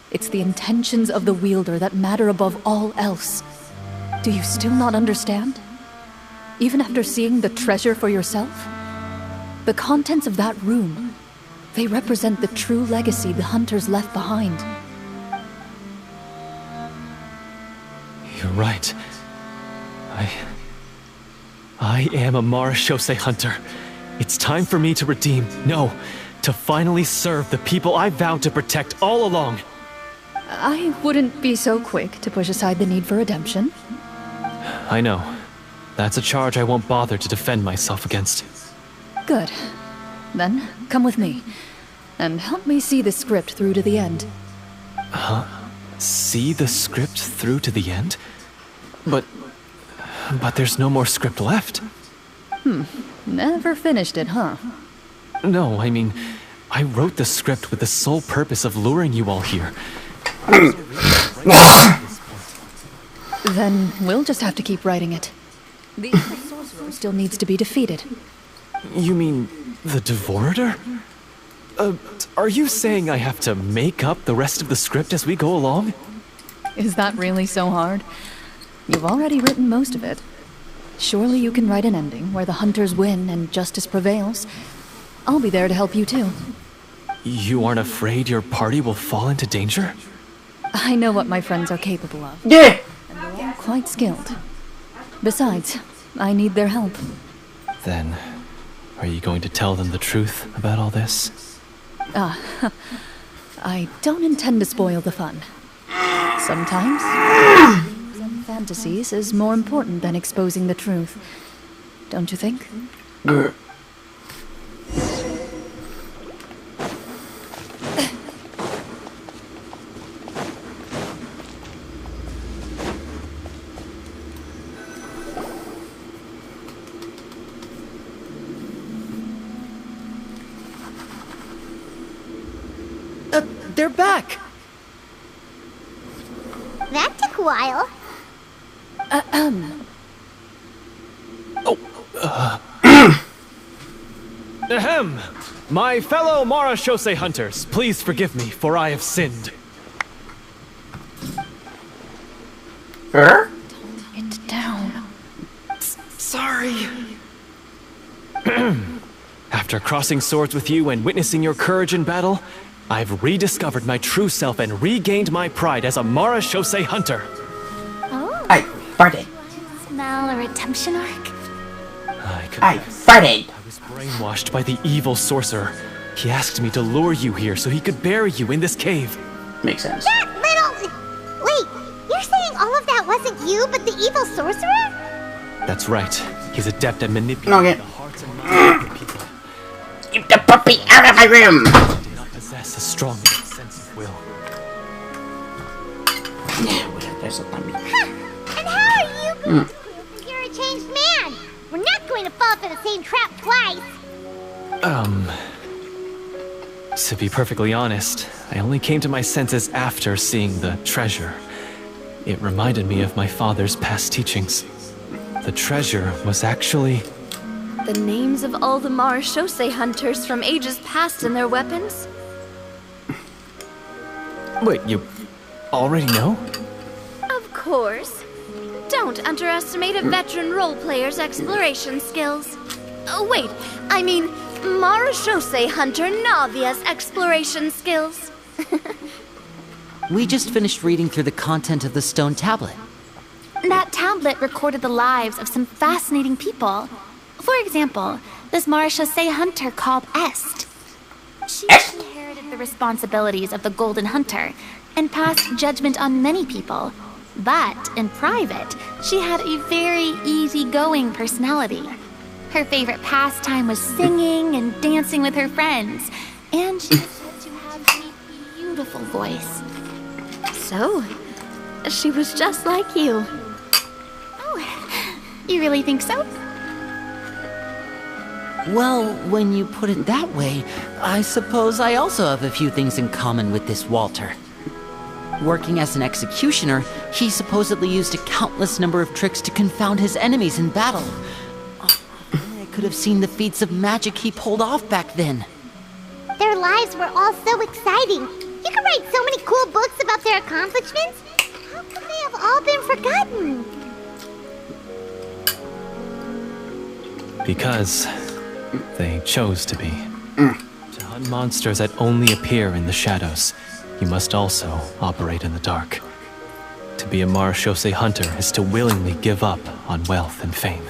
It's the intentions of the wielder that matter above all else. Do you still not understand? Even after seeing the treasure for yourself? The contents of that room, they represent the true legacy the hunters left behind. You're right. I am a Marechaussee hunter. It's time for me to redeem, no, to finally serve the people I vowed to protect all along. I wouldn't be so quick to push aside the need for redemption. I know. That's a charge I won't bother to defend myself against. Good. Then, come with me, and help me see the script through to the end. Huh? See the script through to the end? But there's no more script left. Never finished it, huh? No, I mean, I wrote the script with the sole purpose of luring you all here. Then we'll just have to keep writing it. The evil sorcerer still needs to be defeated. You mean the Devorator? Are you saying I have to make up the rest of the script as we go along? Is that really so hard? You've already written most of it. Surely you can write an ending where the hunters win and justice prevails. I'll be there to help you too. You aren't afraid your party will fall into danger? I know what my friends are capable of. Yeah. And they're all quite skilled. Besides, I need their help. Then, are you going to tell them the truth about all this? I don't intend to spoil the fun. Sometimes, dreams and fantasies is more important than exposing the truth. Don't you think? They're back! That took a while. Ahem! My fellow Marechaussee hunters, please forgive me, for I have sinned. It down. Sorry. After crossing swords with you and witnessing your courage in battle, I've rediscovered my true self and regained my pride as a Marashose hunter. Oh. I farted. Smell a redemption arc? I farted. I was brainwashed by the evil sorcerer. He asked me to lure you here so he could bury you in this cave. Makes sense. That little... Wait, you're saying all of that wasn't you, but the evil sorcerer? That's right. He's adept at manipulating the hearts and minds of the people. Keep the puppy out of my room! He did not possess a strong sense of will. Yeah, whatever, there's a dummy. And how are you going to prove that you're a changed man? We're not going to fall for the same trap twice. To be perfectly honest, I only came to my senses after seeing the treasure. It reminded me of my father's past teachings. The treasure was actually... The names of all the Marashose hunters from ages past and their weapons? Wait, you already know? Of course. Don't underestimate a veteran role player's exploration skills. Oh, wait, I mean Marashose hunter Navia's exploration skills. We just finished reading through the content of the stone tablet. That tablet recorded the lives of some fascinating people. For example, this Marashose hunter called Est. She inherited the responsibilities of the Golden Hunter and passed judgment on many people. But in private, she had a very easygoing personality. Her favorite pastime was singing and dancing with her friends, and she was said to have a beautiful voice. So, she was just like you. Oh, you really think so? Well, when you put it that way, I suppose I also have a few things in common with this Walter. Working as an executioner, he supposedly used a countless number of tricks to confound his enemies in battle. I could have seen the feats of magic he pulled off back then. Their lives were all so exciting. You could write so many cool books about their accomplishments. How could they have all been forgotten? Because they chose to be. To hunt monsters that only appear in the shadows, you must also operate in the dark. To be a Marashose hunter is to willingly give up on wealth and fame.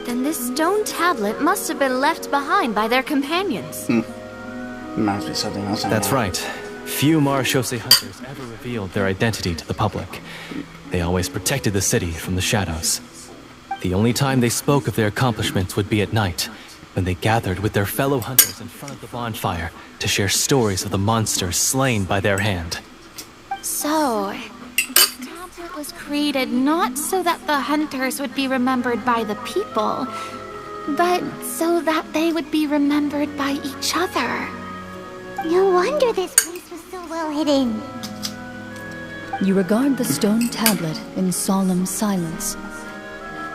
Then this stone tablet must have been left behind by their companions. Reminds me of something else. That's right. Few Marashose hunters ever revealed their identity to the public. They always protected the city from the shadows. The only time they spoke of their accomplishments would be at night, when they gathered with their fellow hunters in front of the bonfire to share stories of the monsters slain by their hand. So, this tablet was created not so that the hunters would be remembered by the people, but so that they would be remembered by each other. No wonder this place was so well hidden. You regard the stone tablet in solemn silence.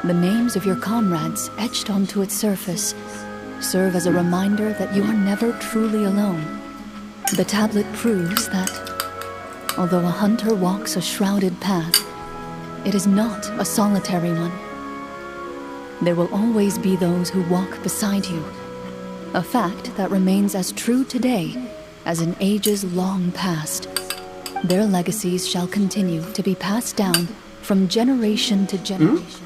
The names of your comrades etched onto its surface serve as a reminder that you are never truly alone. The tablet proves that, although a hunter walks a shrouded path, it is not a solitary one. There will always be those who walk beside you, a fact that remains as true today as in ages long past. Their legacies shall continue to be passed down from generation to generation,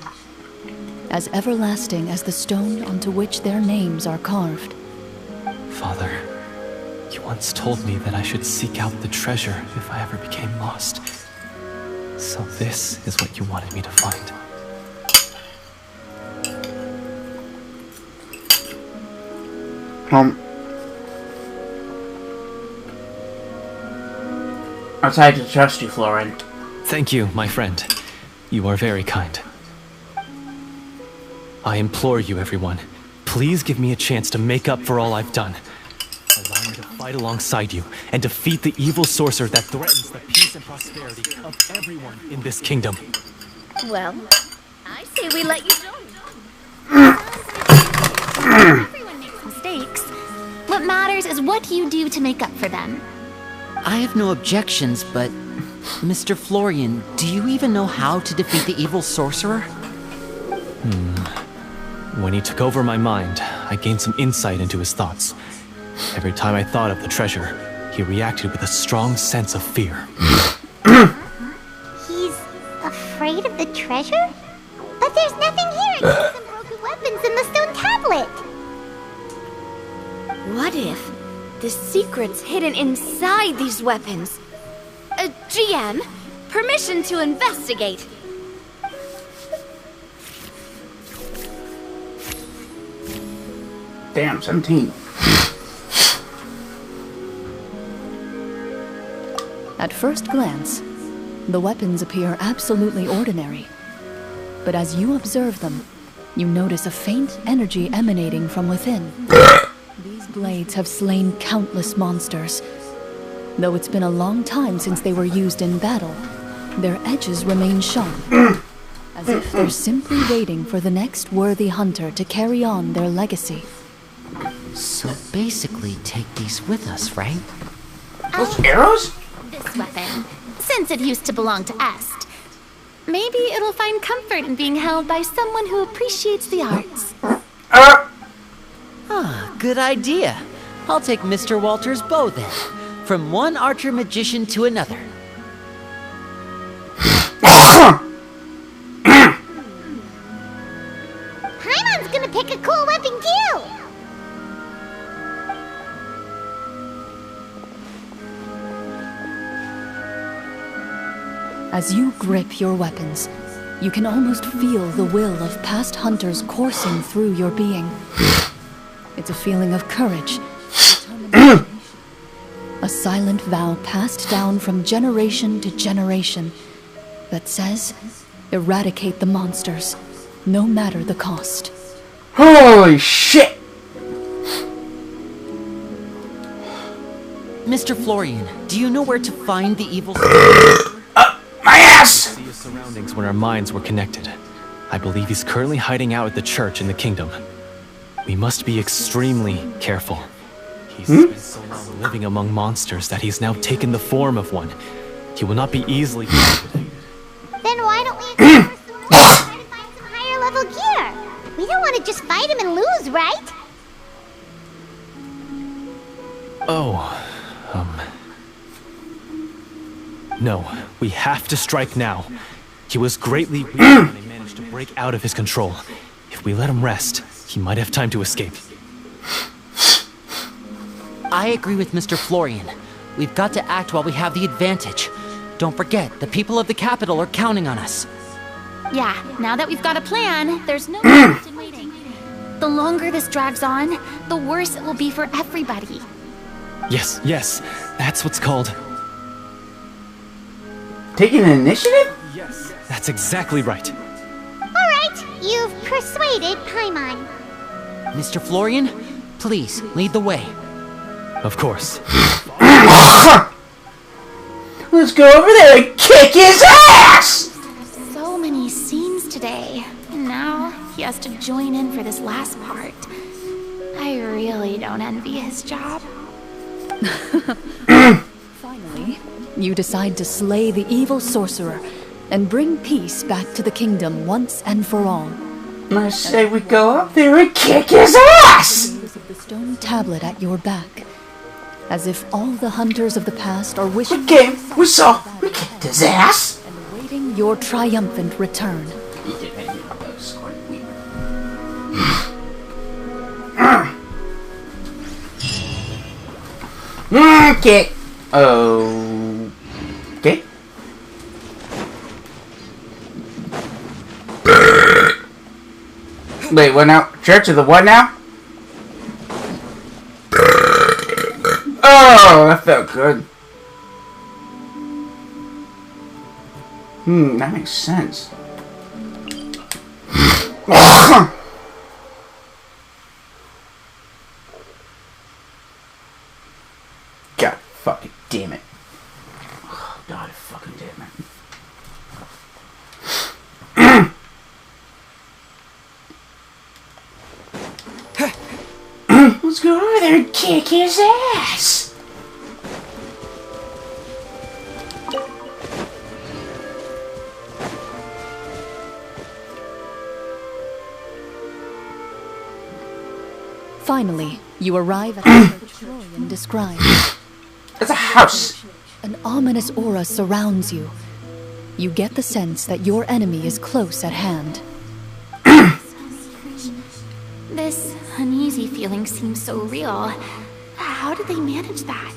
as everlasting as the stone onto which their names are carved. Father, you once told me that I should seek out the treasure if I ever became lost. So this is what you wanted me to find. I tried to trust you, Clorinde. Thank you, my friend. You are very kind. I implore you, everyone, please give me a chance to make up for all I've done. Allow me to fight alongside you and defeat the evil sorcerer that threatens the peace and prosperity of everyone in this kingdom. Well, I say we let you join. Everyone makes mistakes. What matters is what you do to make up for them. I have no objections, but... Mr. Florian, do you even know how to defeat the evil sorcerer? When he took over my mind, I gained some insight into his thoughts. Every time I thought of the treasure, he reacted with a strong sense of fear. He's afraid of the treasure? But there's nothing here except some broken weapons and the stone tablet. What if the secret's hidden inside these weapons? GM, permission to investigate. Damn, 17. At first glance, the weapons appear absolutely ordinary. But as you observe them, you notice a faint energy emanating from within. These blades have slain countless monsters. Though it's been a long time since they were used in battle, their edges remain sharp, as if they're simply waiting for the next worthy hunter to carry on their legacy. So basically, take these with us, right? Those arrows? This weapon, since it used to belong to us. Maybe it'll find comfort in being held by someone who appreciates the arts. Ah, good idea. I'll take Mr. Walter's bow then. From one archer magician to another. Paimon's gonna pick a cool weapon too! As you grip your weapons, you can almost feel the will of past hunters coursing through your being. It's a feeling of courage, determination, a silent vow passed down from generation to generation that says, eradicate the monsters, no matter the cost. Holy shit! Mr. Florian, do you know where to find the evil... My ass! See his surroundings when our minds were connected. I believe he's currently hiding out at the church in the kingdom. We must be extremely careful. He's spent so long living among monsters that he's now taken the form of one. He will not be easily captured. Then why don't we explore Sora and try to find some higher level gear? We don't want to just fight him and lose, right? No, we have to strike now. He was greatly weak when he managed to break out of his control. If we let him rest, he might have time to escape. I agree with Mr. Florian. We've got to act while we have the advantage. Don't forget, the people of the capital are counting on us. Yeah, now that we've got a plan, there's no point in waiting. The longer this drags on, the worse it will be for everybody. Yes, that's what's called... Taking an initiative? Yes, that's exactly right. Alright, you've persuaded Paimon. Mr. Florian, please, lead the way. Of course. Let's go over there and kick his ass! So many scenes today, and now he has to join in for this last part. I really don't envy his job. Finally, you decide to slay the evil sorcerer and bring peace back to the kingdom once and for all. I say we go up there and kick his ass! News of the stone tablet at your back, as if all the hunters of the past are wishing We came, we saw, we kicked his ass! and awaiting your triumphant return. Okay. Okay. Wait, what now? Church of the what now? Oh, that felt good. That makes sense. God fucking damn it. Oh, God fucking damn it. Let's go over there and kick his ass. Finally, you arrive at the church Clorinde described. It's a house. An ominous aura surrounds you. You get the sense that your enemy is close at hand. This uneasy feeling seems so real. How did they manage that?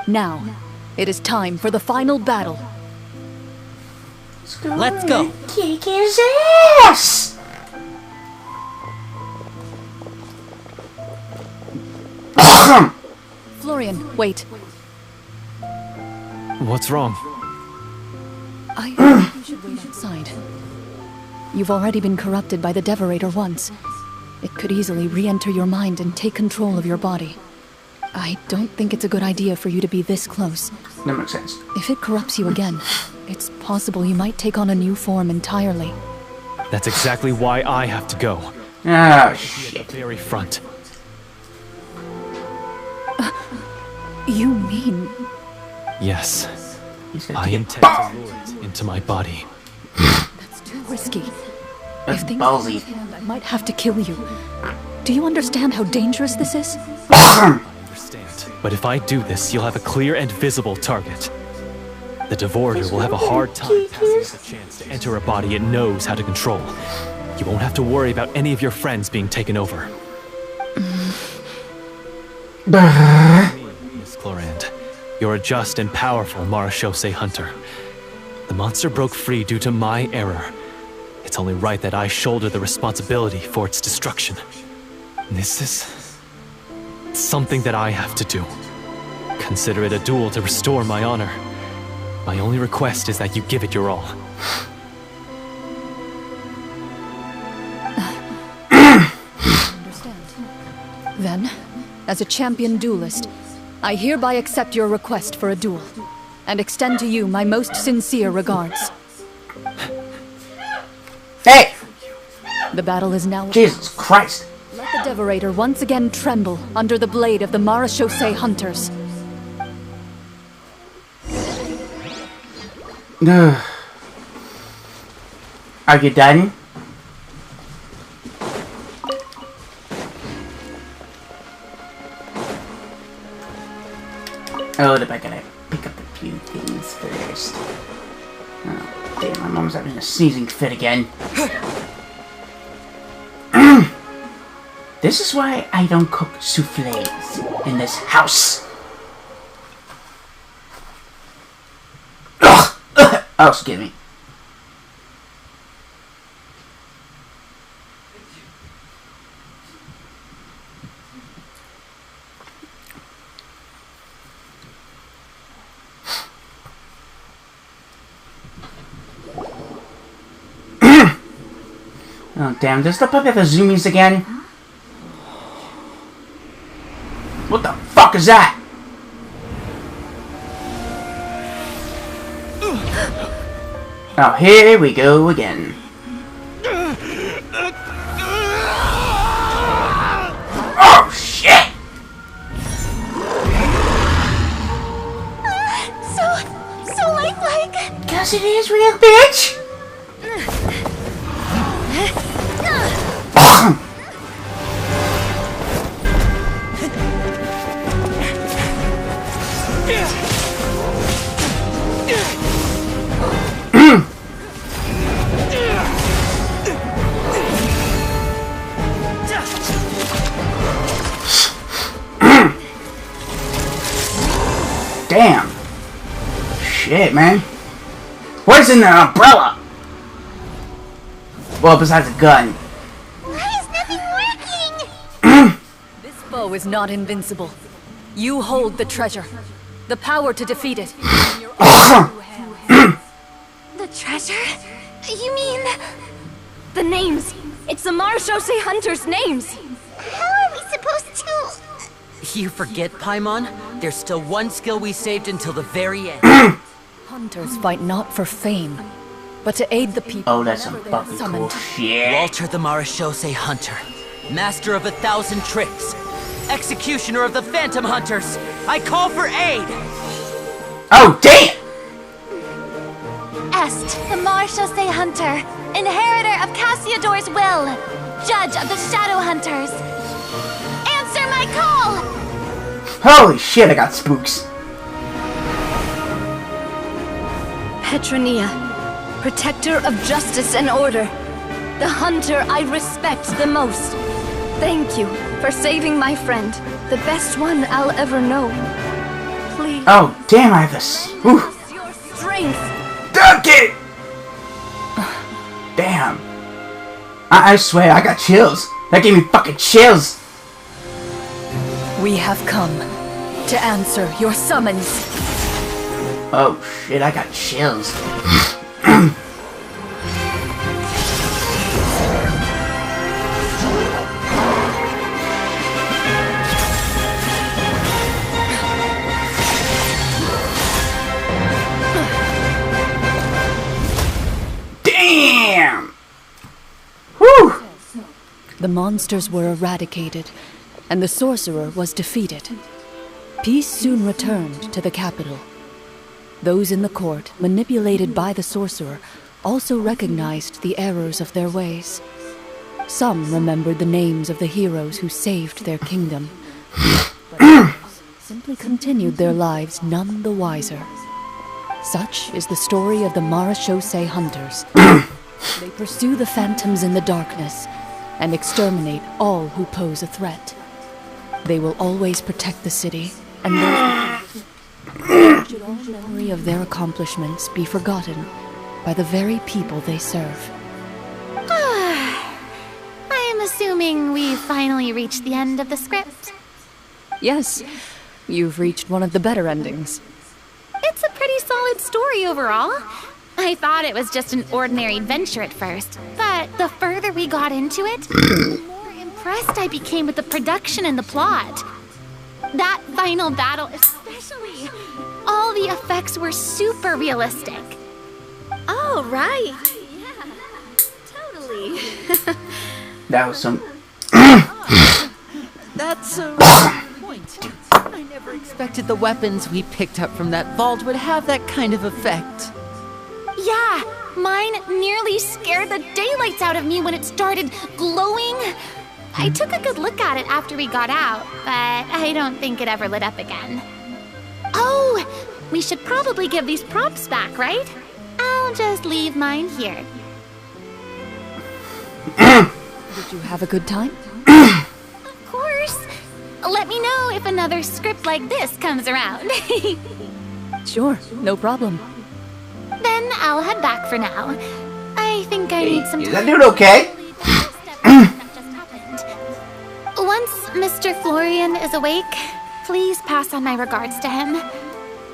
Now, it is time for the final battle. Let's go. Kick his ass. Florian, wait. What's wrong? I think you should wait outside. You've already been corrupted by the Devorator once. It could easily re-enter your mind and take control of your body. I don't think it's a good idea for you to be this close. That makes sense. If it corrupts you again, it's possible you might take on a new form entirely. That's exactly why I have to go. Ah, At shit. the very front. You mean... Yes, He's gonna I take intend it. to Bah! lure it into my body. That's too risky. That's If things ballsy. go hand, I might have to kill you. Do you understand how dangerous this is? Understand. But if I do this, you'll have a clear and visible target. The Devorator will have a hard time passing up a chance to enter a body it knows how to control. You won't have to worry about any of your friends being taken over. Miss Clorinde, you're a just and powerful Marechaussee hunter. The monster broke free due to my error. It's only right that I shoulder the responsibility for its destruction. This is something that I have to do. Consider it a duel to restore my honor. My only request is that you give it your all. Understand. Then, as a champion duelist, I hereby accept your request for a duel, and extend to you my most sincere regards. Hey! The battle is now... Jesus Christ. Let the Devorator once again tremble under the blade of the Marechaussee hunters. Are you done? Oh, I gotta pick up a few things first. Oh, damn, my mom's having a sneezing fit again. This is why I don't cook soufflés in this house. Oh, excuse me. Oh, damn, does the puppy have the zoomies again? What the fuck is that? Oh, here we go again. Oh, shit! So lifelike. Cause it is real, bitch! Damn. Shit, man. What's in the umbrella? Well, besides a gun. Why is nothing working? This foe is not invincible. You hold the treasure. The power to defeat it. In your own two hands. The treasure? You mean... The names. It's the Marechaussee hunters' names. How are we supposed to... You forget, Paimon? There's still one skill we saved until the very end. Hunters fight not for fame, but to aid the people. Oh, that's some whenever they are fucking cool summoned. shit. Walter the Marechaussee Hunter, master of 1,000 tricks, executioner of the Phantom Hunters, I call for aid! Oh, damn! Est, the Marechaussee hunter, inheritor of Cassiodor's will, judge of the Shadow Hunters. Answer my call! Holy shit, I got spooks. Petronia, protector of justice and order, the hunter I respect the most. Thank you for saving my friend, the best one I'll ever know. Please. Oh, damn, I have this. Your strength. Duck it! Damn. I swear, I got chills. That gave me fucking chills. We have come to answer your summons. Oh shit, I got chills. Damn! Whew! The monsters were eradicated, and the sorcerer was defeated. Peace soon returned to the capital. Those in the court, manipulated by the sorcerer, also recognized the errors of their ways. Some remembered the names of the heroes who saved their kingdom, but others simply continued their lives none the wiser. Such is the story of the Marechaussee Hunters. They pursue the phantoms in the darkness and exterminate all who pose a threat. They will always protect the city, and those should all memory of their accomplishments be forgotten by the very people they serve. I am assuming we've finally reached the end of the script. Yes, you've reached one of the better endings. It's a pretty solid story overall. I thought it was just an ordinary adventure at first, but the further we got into it, the more impressed I became with the production and the plot. That final battle especially. All the effects were super realistic. Oh, right. Yeah, totally. That was some... That's a point. I never expected the weapons we picked up from that vault would have that kind of effect. Yeah, mine nearly scared the daylights out of me when it started glowing. I took a good look at it after we got out, but I don't think it ever lit up again. Oh, we should probably give these props back, right? I'll just leave mine here. Did you have a good time? Of course. Let me know if another script like this comes around. Sure, no problem. Then I'll head back for now. I think I need some Is time. that dude okay? Once Mr. Florian is awake, please pass on my regards to him.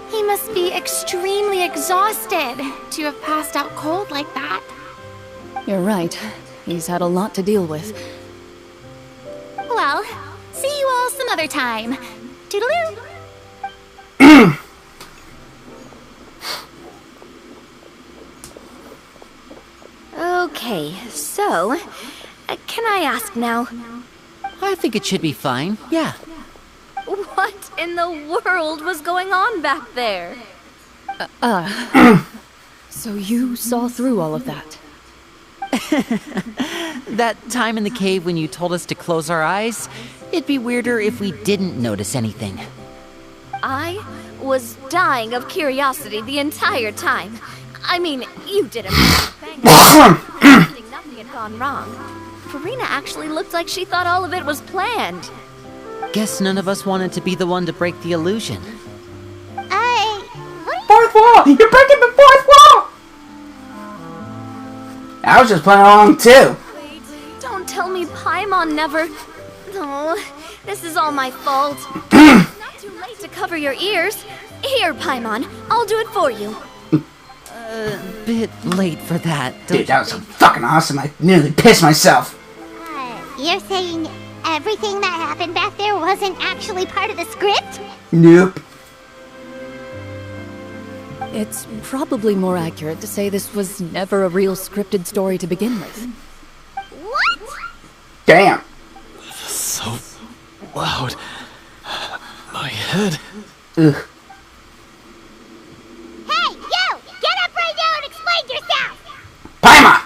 He must be extremely exhausted to have passed out cold like that. You're right. He's had a lot to deal with. Well, see you all some other time. Toodaloo! Okay, so, can I ask now? I think it should be fine, yeah. What in the world was going on back there? So you saw through all of that? That time in the cave when you told us to close our eyes, it'd be weirder if we didn't notice anything. I was dying of curiosity the entire time. I mean, you did a bang. Nothing had gone wrong. Farina actually looked like she thought all of it was planned. Guess none of us wanted to be the one to break the illusion. Fourth wall! You're breaking the fourth wall! I was just playing along too. Wait, don't tell me Paimon never... No, this is all my fault. It's not too late to cover your ears. Here, Paimon, I'll do it for you. Bit late for that. Dude, that was so fucking awesome. I nearly pissed myself. You're saying everything that happened back there wasn't actually part of the script? Nope. It's probably more accurate to say this was never a real scripted story to begin with. What? Damn. So loud. My head. Ugh. Hey, you! Get up right now and explain yourself! Paimon!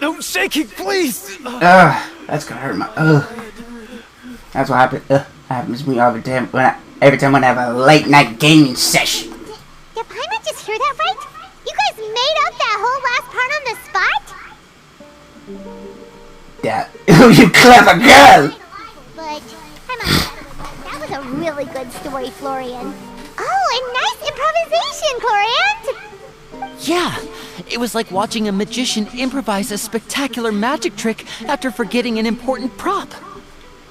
No shaking, please! That's gonna hurt my. That's what happened. Happens to me all the time when Every time I have a late night gaming session. Did Paimon just hear that right? You guys made up that whole last part on the spot? That you clever girl! But that was a really good story, Florian. Oh, and nice improvisation, Clorinde! Yeah, it was like watching a magician improvise a spectacular magic trick after forgetting an important prop.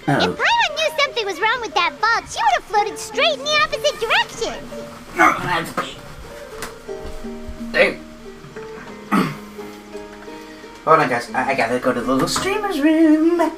If Paimon knew something was wrong with that vault, she would have floated straight in the opposite direction. No, that's me. Hey. Hold on, guys. I gotta go to the little streamer's room.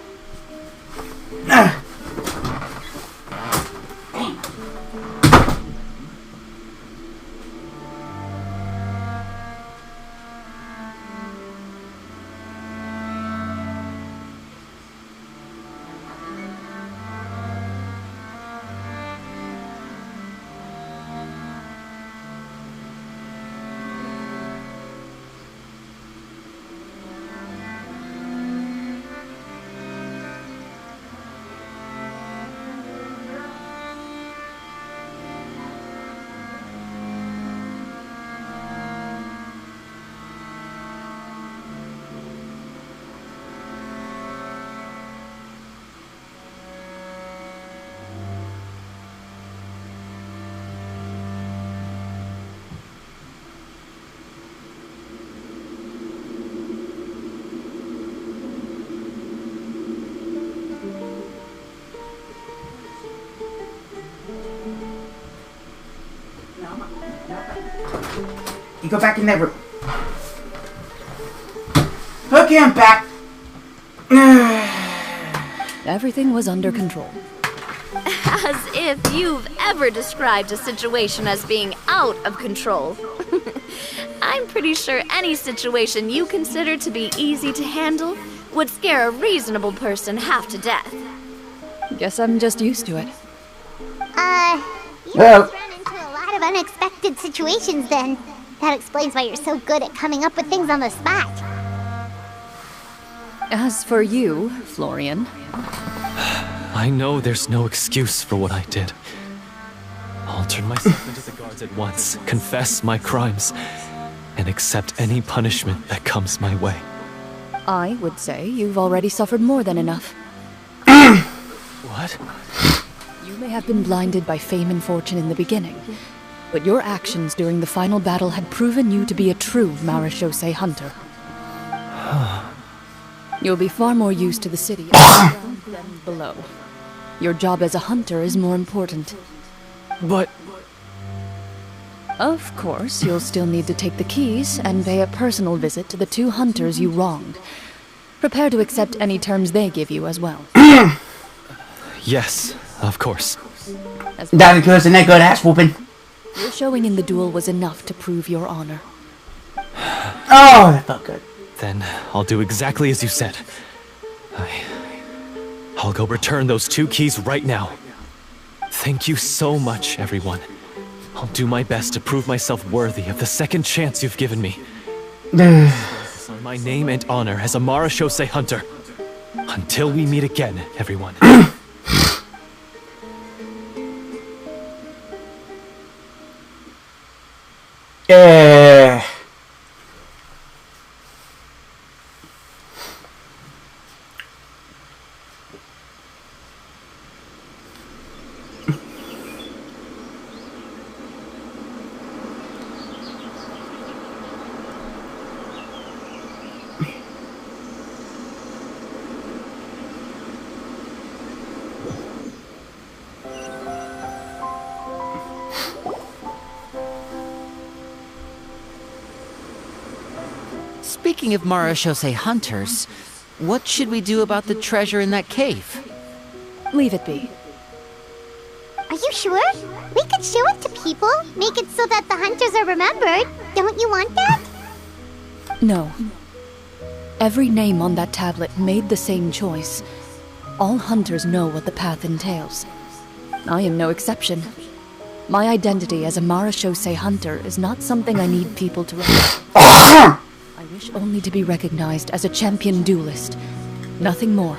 You go back in that room. Okay, I'm back. Everything was under control. As if you've ever described a situation as being out of control. I'm pretty sure any situation you consider to be easy to handle would scare a reasonable person half to death. Guess I'm just used to it. You must run into a lot of unexpected situations then. That explains why you're so good at coming up with things on the spot. As for you, Florian... I know there's no excuse for what I did. I'll turn myself into the guards at once, confess my crimes, and accept any punishment that comes my way. I would say you've already suffered more than enough. What? You may have been blinded by fame and fortune in the beginning, but your actions during the final battle had proven you to be a true Marechaussee hunter. You'll be far more used to the city around than below. Your job as a hunter is more important. But... Of course, you'll still need to take the keys and pay a personal visit to the 2 hunters you wronged. Prepare to accept any terms they give you as well. Yes, of course. That includes a good ass whooping. Your showing in the duel was enough to prove your honor. Oh, that felt good. Then I'll do exactly as you said. I'll go return those 2 keys right now. Thank you so much, everyone. I'll do my best to prove myself worthy of the second chance you've given me. On my name and honor as a Marechaussee hunter. Until we meet again, everyone. Speaking of Marechaussee hunters, what should we do about the treasure in that cave? Leave it be. Are you sure? We could show it to people, make it so that the hunters are remembered. Don't you want that? No. Every name on that tablet made the same choice. All hunters know what the path entails. I am no exception. My identity as a Marechaussee hunter is not something I need people to recognize. I wish only to be recognized as a champion duelist. Nothing more.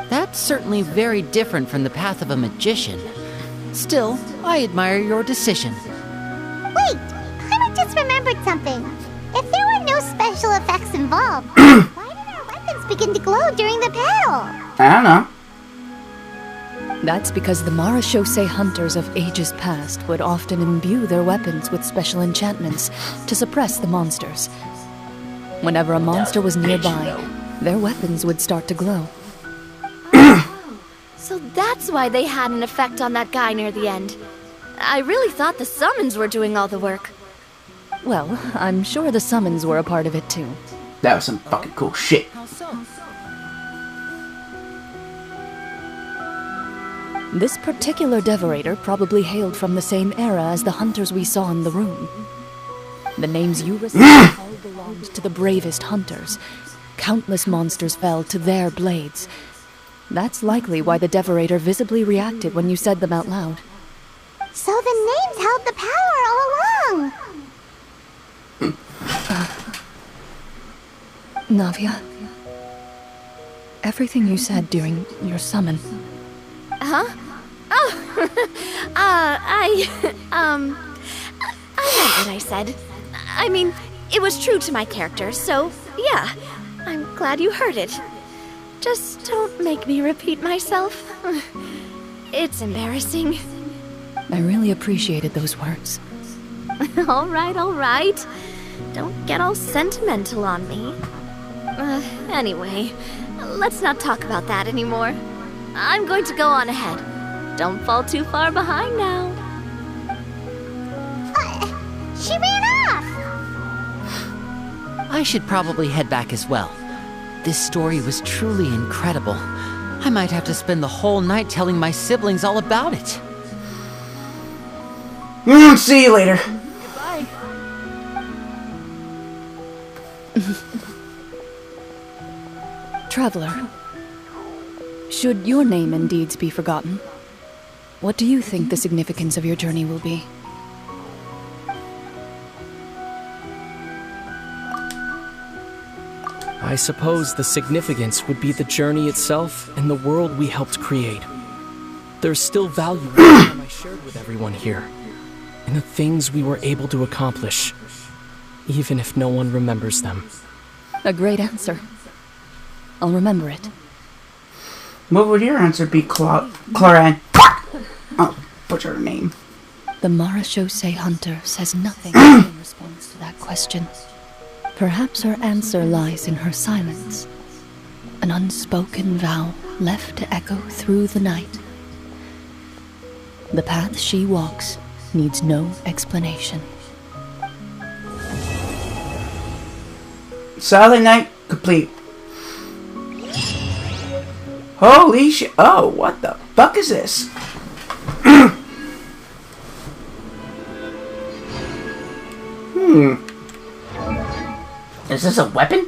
That's certainly very different from the path of a magician. Still, I admire your decision. Wait, I just remembered something. If there were no special effects involved, why did our weapons begin to glow during the battle? I don't know. That's because the Marachose hunters of ages past would often imbue their weapons with special enchantments to suppress the monsters. Whenever a monster was nearby, their weapons would start to glow. So that's why they had an effect on that guy near the end. I really thought the summons were doing all the work. Well, I'm sure the summons were a part of it too. That was some fucking cool shit. This particular devorator probably hailed from the same era as the hunters we saw in the room. The names you recited all belonged to the bravest hunters. Countless monsters fell to their blades. That's likely why the devorator visibly reacted when you said them out loud. So the names held the power all along! Navia, everything you said during your summon. Huh? Oh, I meant what I said. I mean, it was true to my character, so yeah, I'm glad you heard it. Just don't make me repeat myself. It's embarrassing. I really appreciated those words. All right. Don't get all sentimental on me. Anyway, let's not talk about that anymore. I'm going to go on ahead. Don't fall too far behind now. She ran off! I should probably head back as well. This story was truly incredible. I might have to spend the whole night telling my siblings all about it. See you later. Goodbye. Traveler, should your name and deeds be forgotten, what do you think the significance of your journey will be? I suppose the significance would be the journey itself and the world we helped create. There's still value in the time I shared with everyone here, in the things we were able to accomplish, even if no one remembers them. A great answer. I'll remember it. What would your answer be, Clorinde? Oh, butcher her name. The Marachose hunter says nothing in response to that question. Perhaps her answer lies in her silence. An unspoken vow left to echo through the night. The path she walks needs no explanation. Silent night complete. Holy shit. Oh, what the fuck is this? Is this a weapon?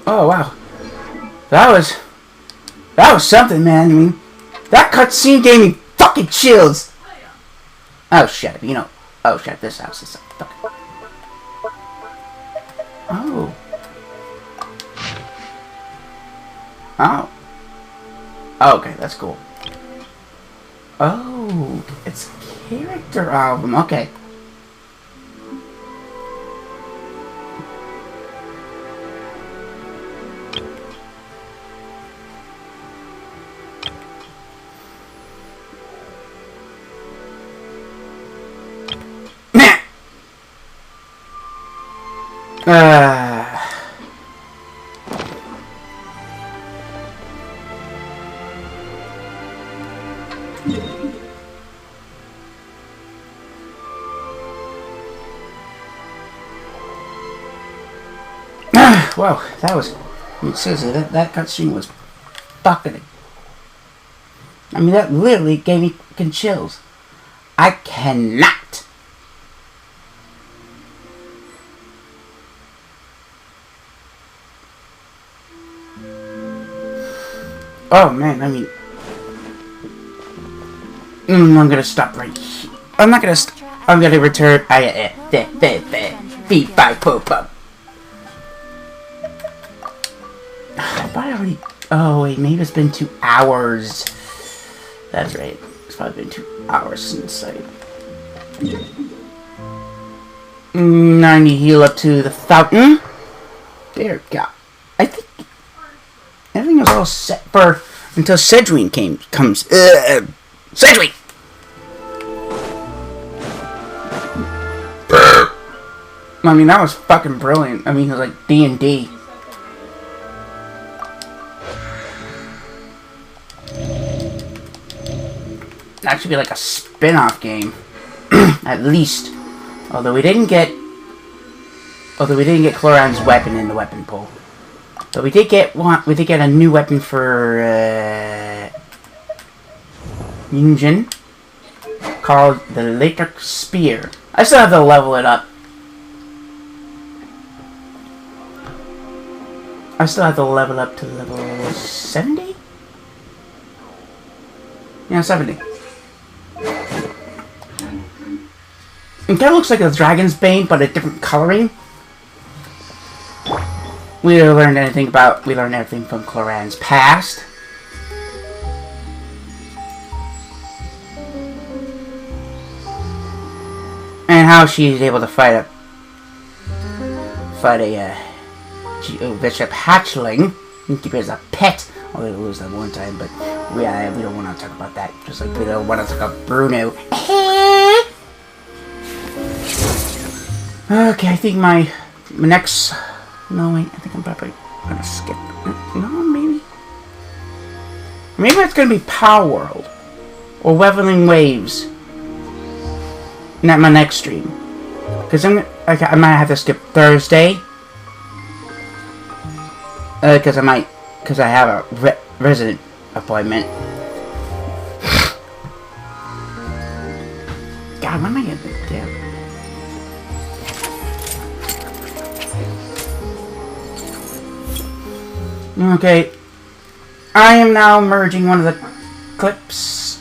Oh, wow. That was something, man. I mean, that cutscene gave me fucking chills. Oh, shit. You know. Oh, shit. This house is fucking... Oh. Oh. Okay, that's cool. Oh, it's a character album. Okay. Wow, that was... seriously, that cutscene was fucking... I mean, that literally gave me fucking chills. I cannot... Oh, man, I mean... I'm gonna stop right here. I'm not gonna... I'm gonna return... Beep, bye, poop, up. I thought I already... Oh, wait, maybe it's been 2 hours. That's right. It's probably been 2 hours since I... I need to heal up to the fountain. Dear God. I think everything was all set for until Sedgwin comes. Sedgwin! I mean, that was fucking brilliant. I mean, it was like D&D. That should be like a spin-off game. At least. Although we didn't get Clorinde's weapon in the weapon pool. But we did get a new weapon for Yunjin called the Electric Spear. I still have to level it up. I still have to level up to level 70? Yeah, 70. It kind of looks like a Dragon's Bane, but a different coloring. We learned everything from Clorinde's past. And how she's able to fight a bishop hatchling and keep it as a pet. Oh, we lose that one time, but we don't want to talk about that. Just like we don't want to talk about Bruno. Okay, I think my next... No, wait, I think I'm probably gonna skip. No, maybe. Maybe it's gonna be Power World or Weathering Waves. Not my next stream, because I might have to skip Thursday. Because I have a resident appointment. God, what am I gonna do? Okay, I am now merging one of the clips,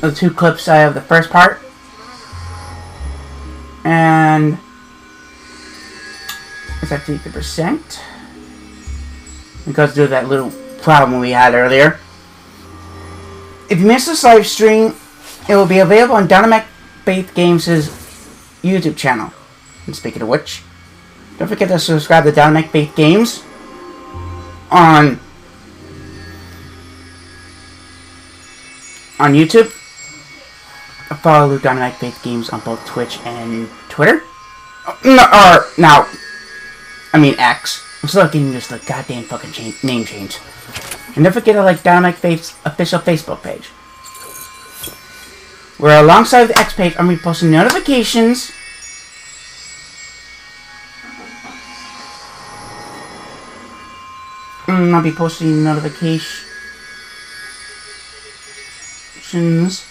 the 2 clips I have the first part, and it's at 50%, because due to that little problem we had earlier. If you missed this live stream, it will be available on Dynamic Faith Games' YouTube channel. And speaking of which, don't forget to subscribe to Dynamic Faith Games on YouTube. Follow Dynamic Faith Games on both Twitch and Twitter. I mean X. I'm still getting used to the goddamn fucking name change. And don't forget to like Dynamic Faith's official Facebook page, where alongside the X page, I'm reposting notifications I'll be posting notifications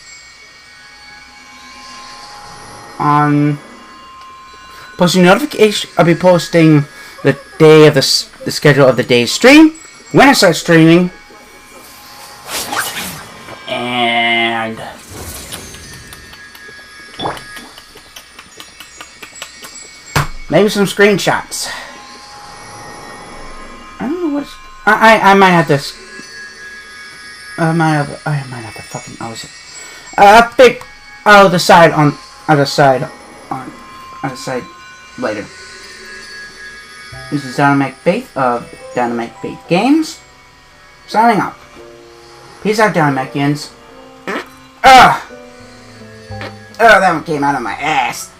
on I'll be posting the day of the schedule of the day's stream when I start streaming, and maybe some screenshots. I don't know what's... I might have to... I might have to fucking... I'll decide later. This is Dynamic Faith of Dynamic Faith Games. Signing off. Peace out, Dynamicians. Oh, that one came out of my ass.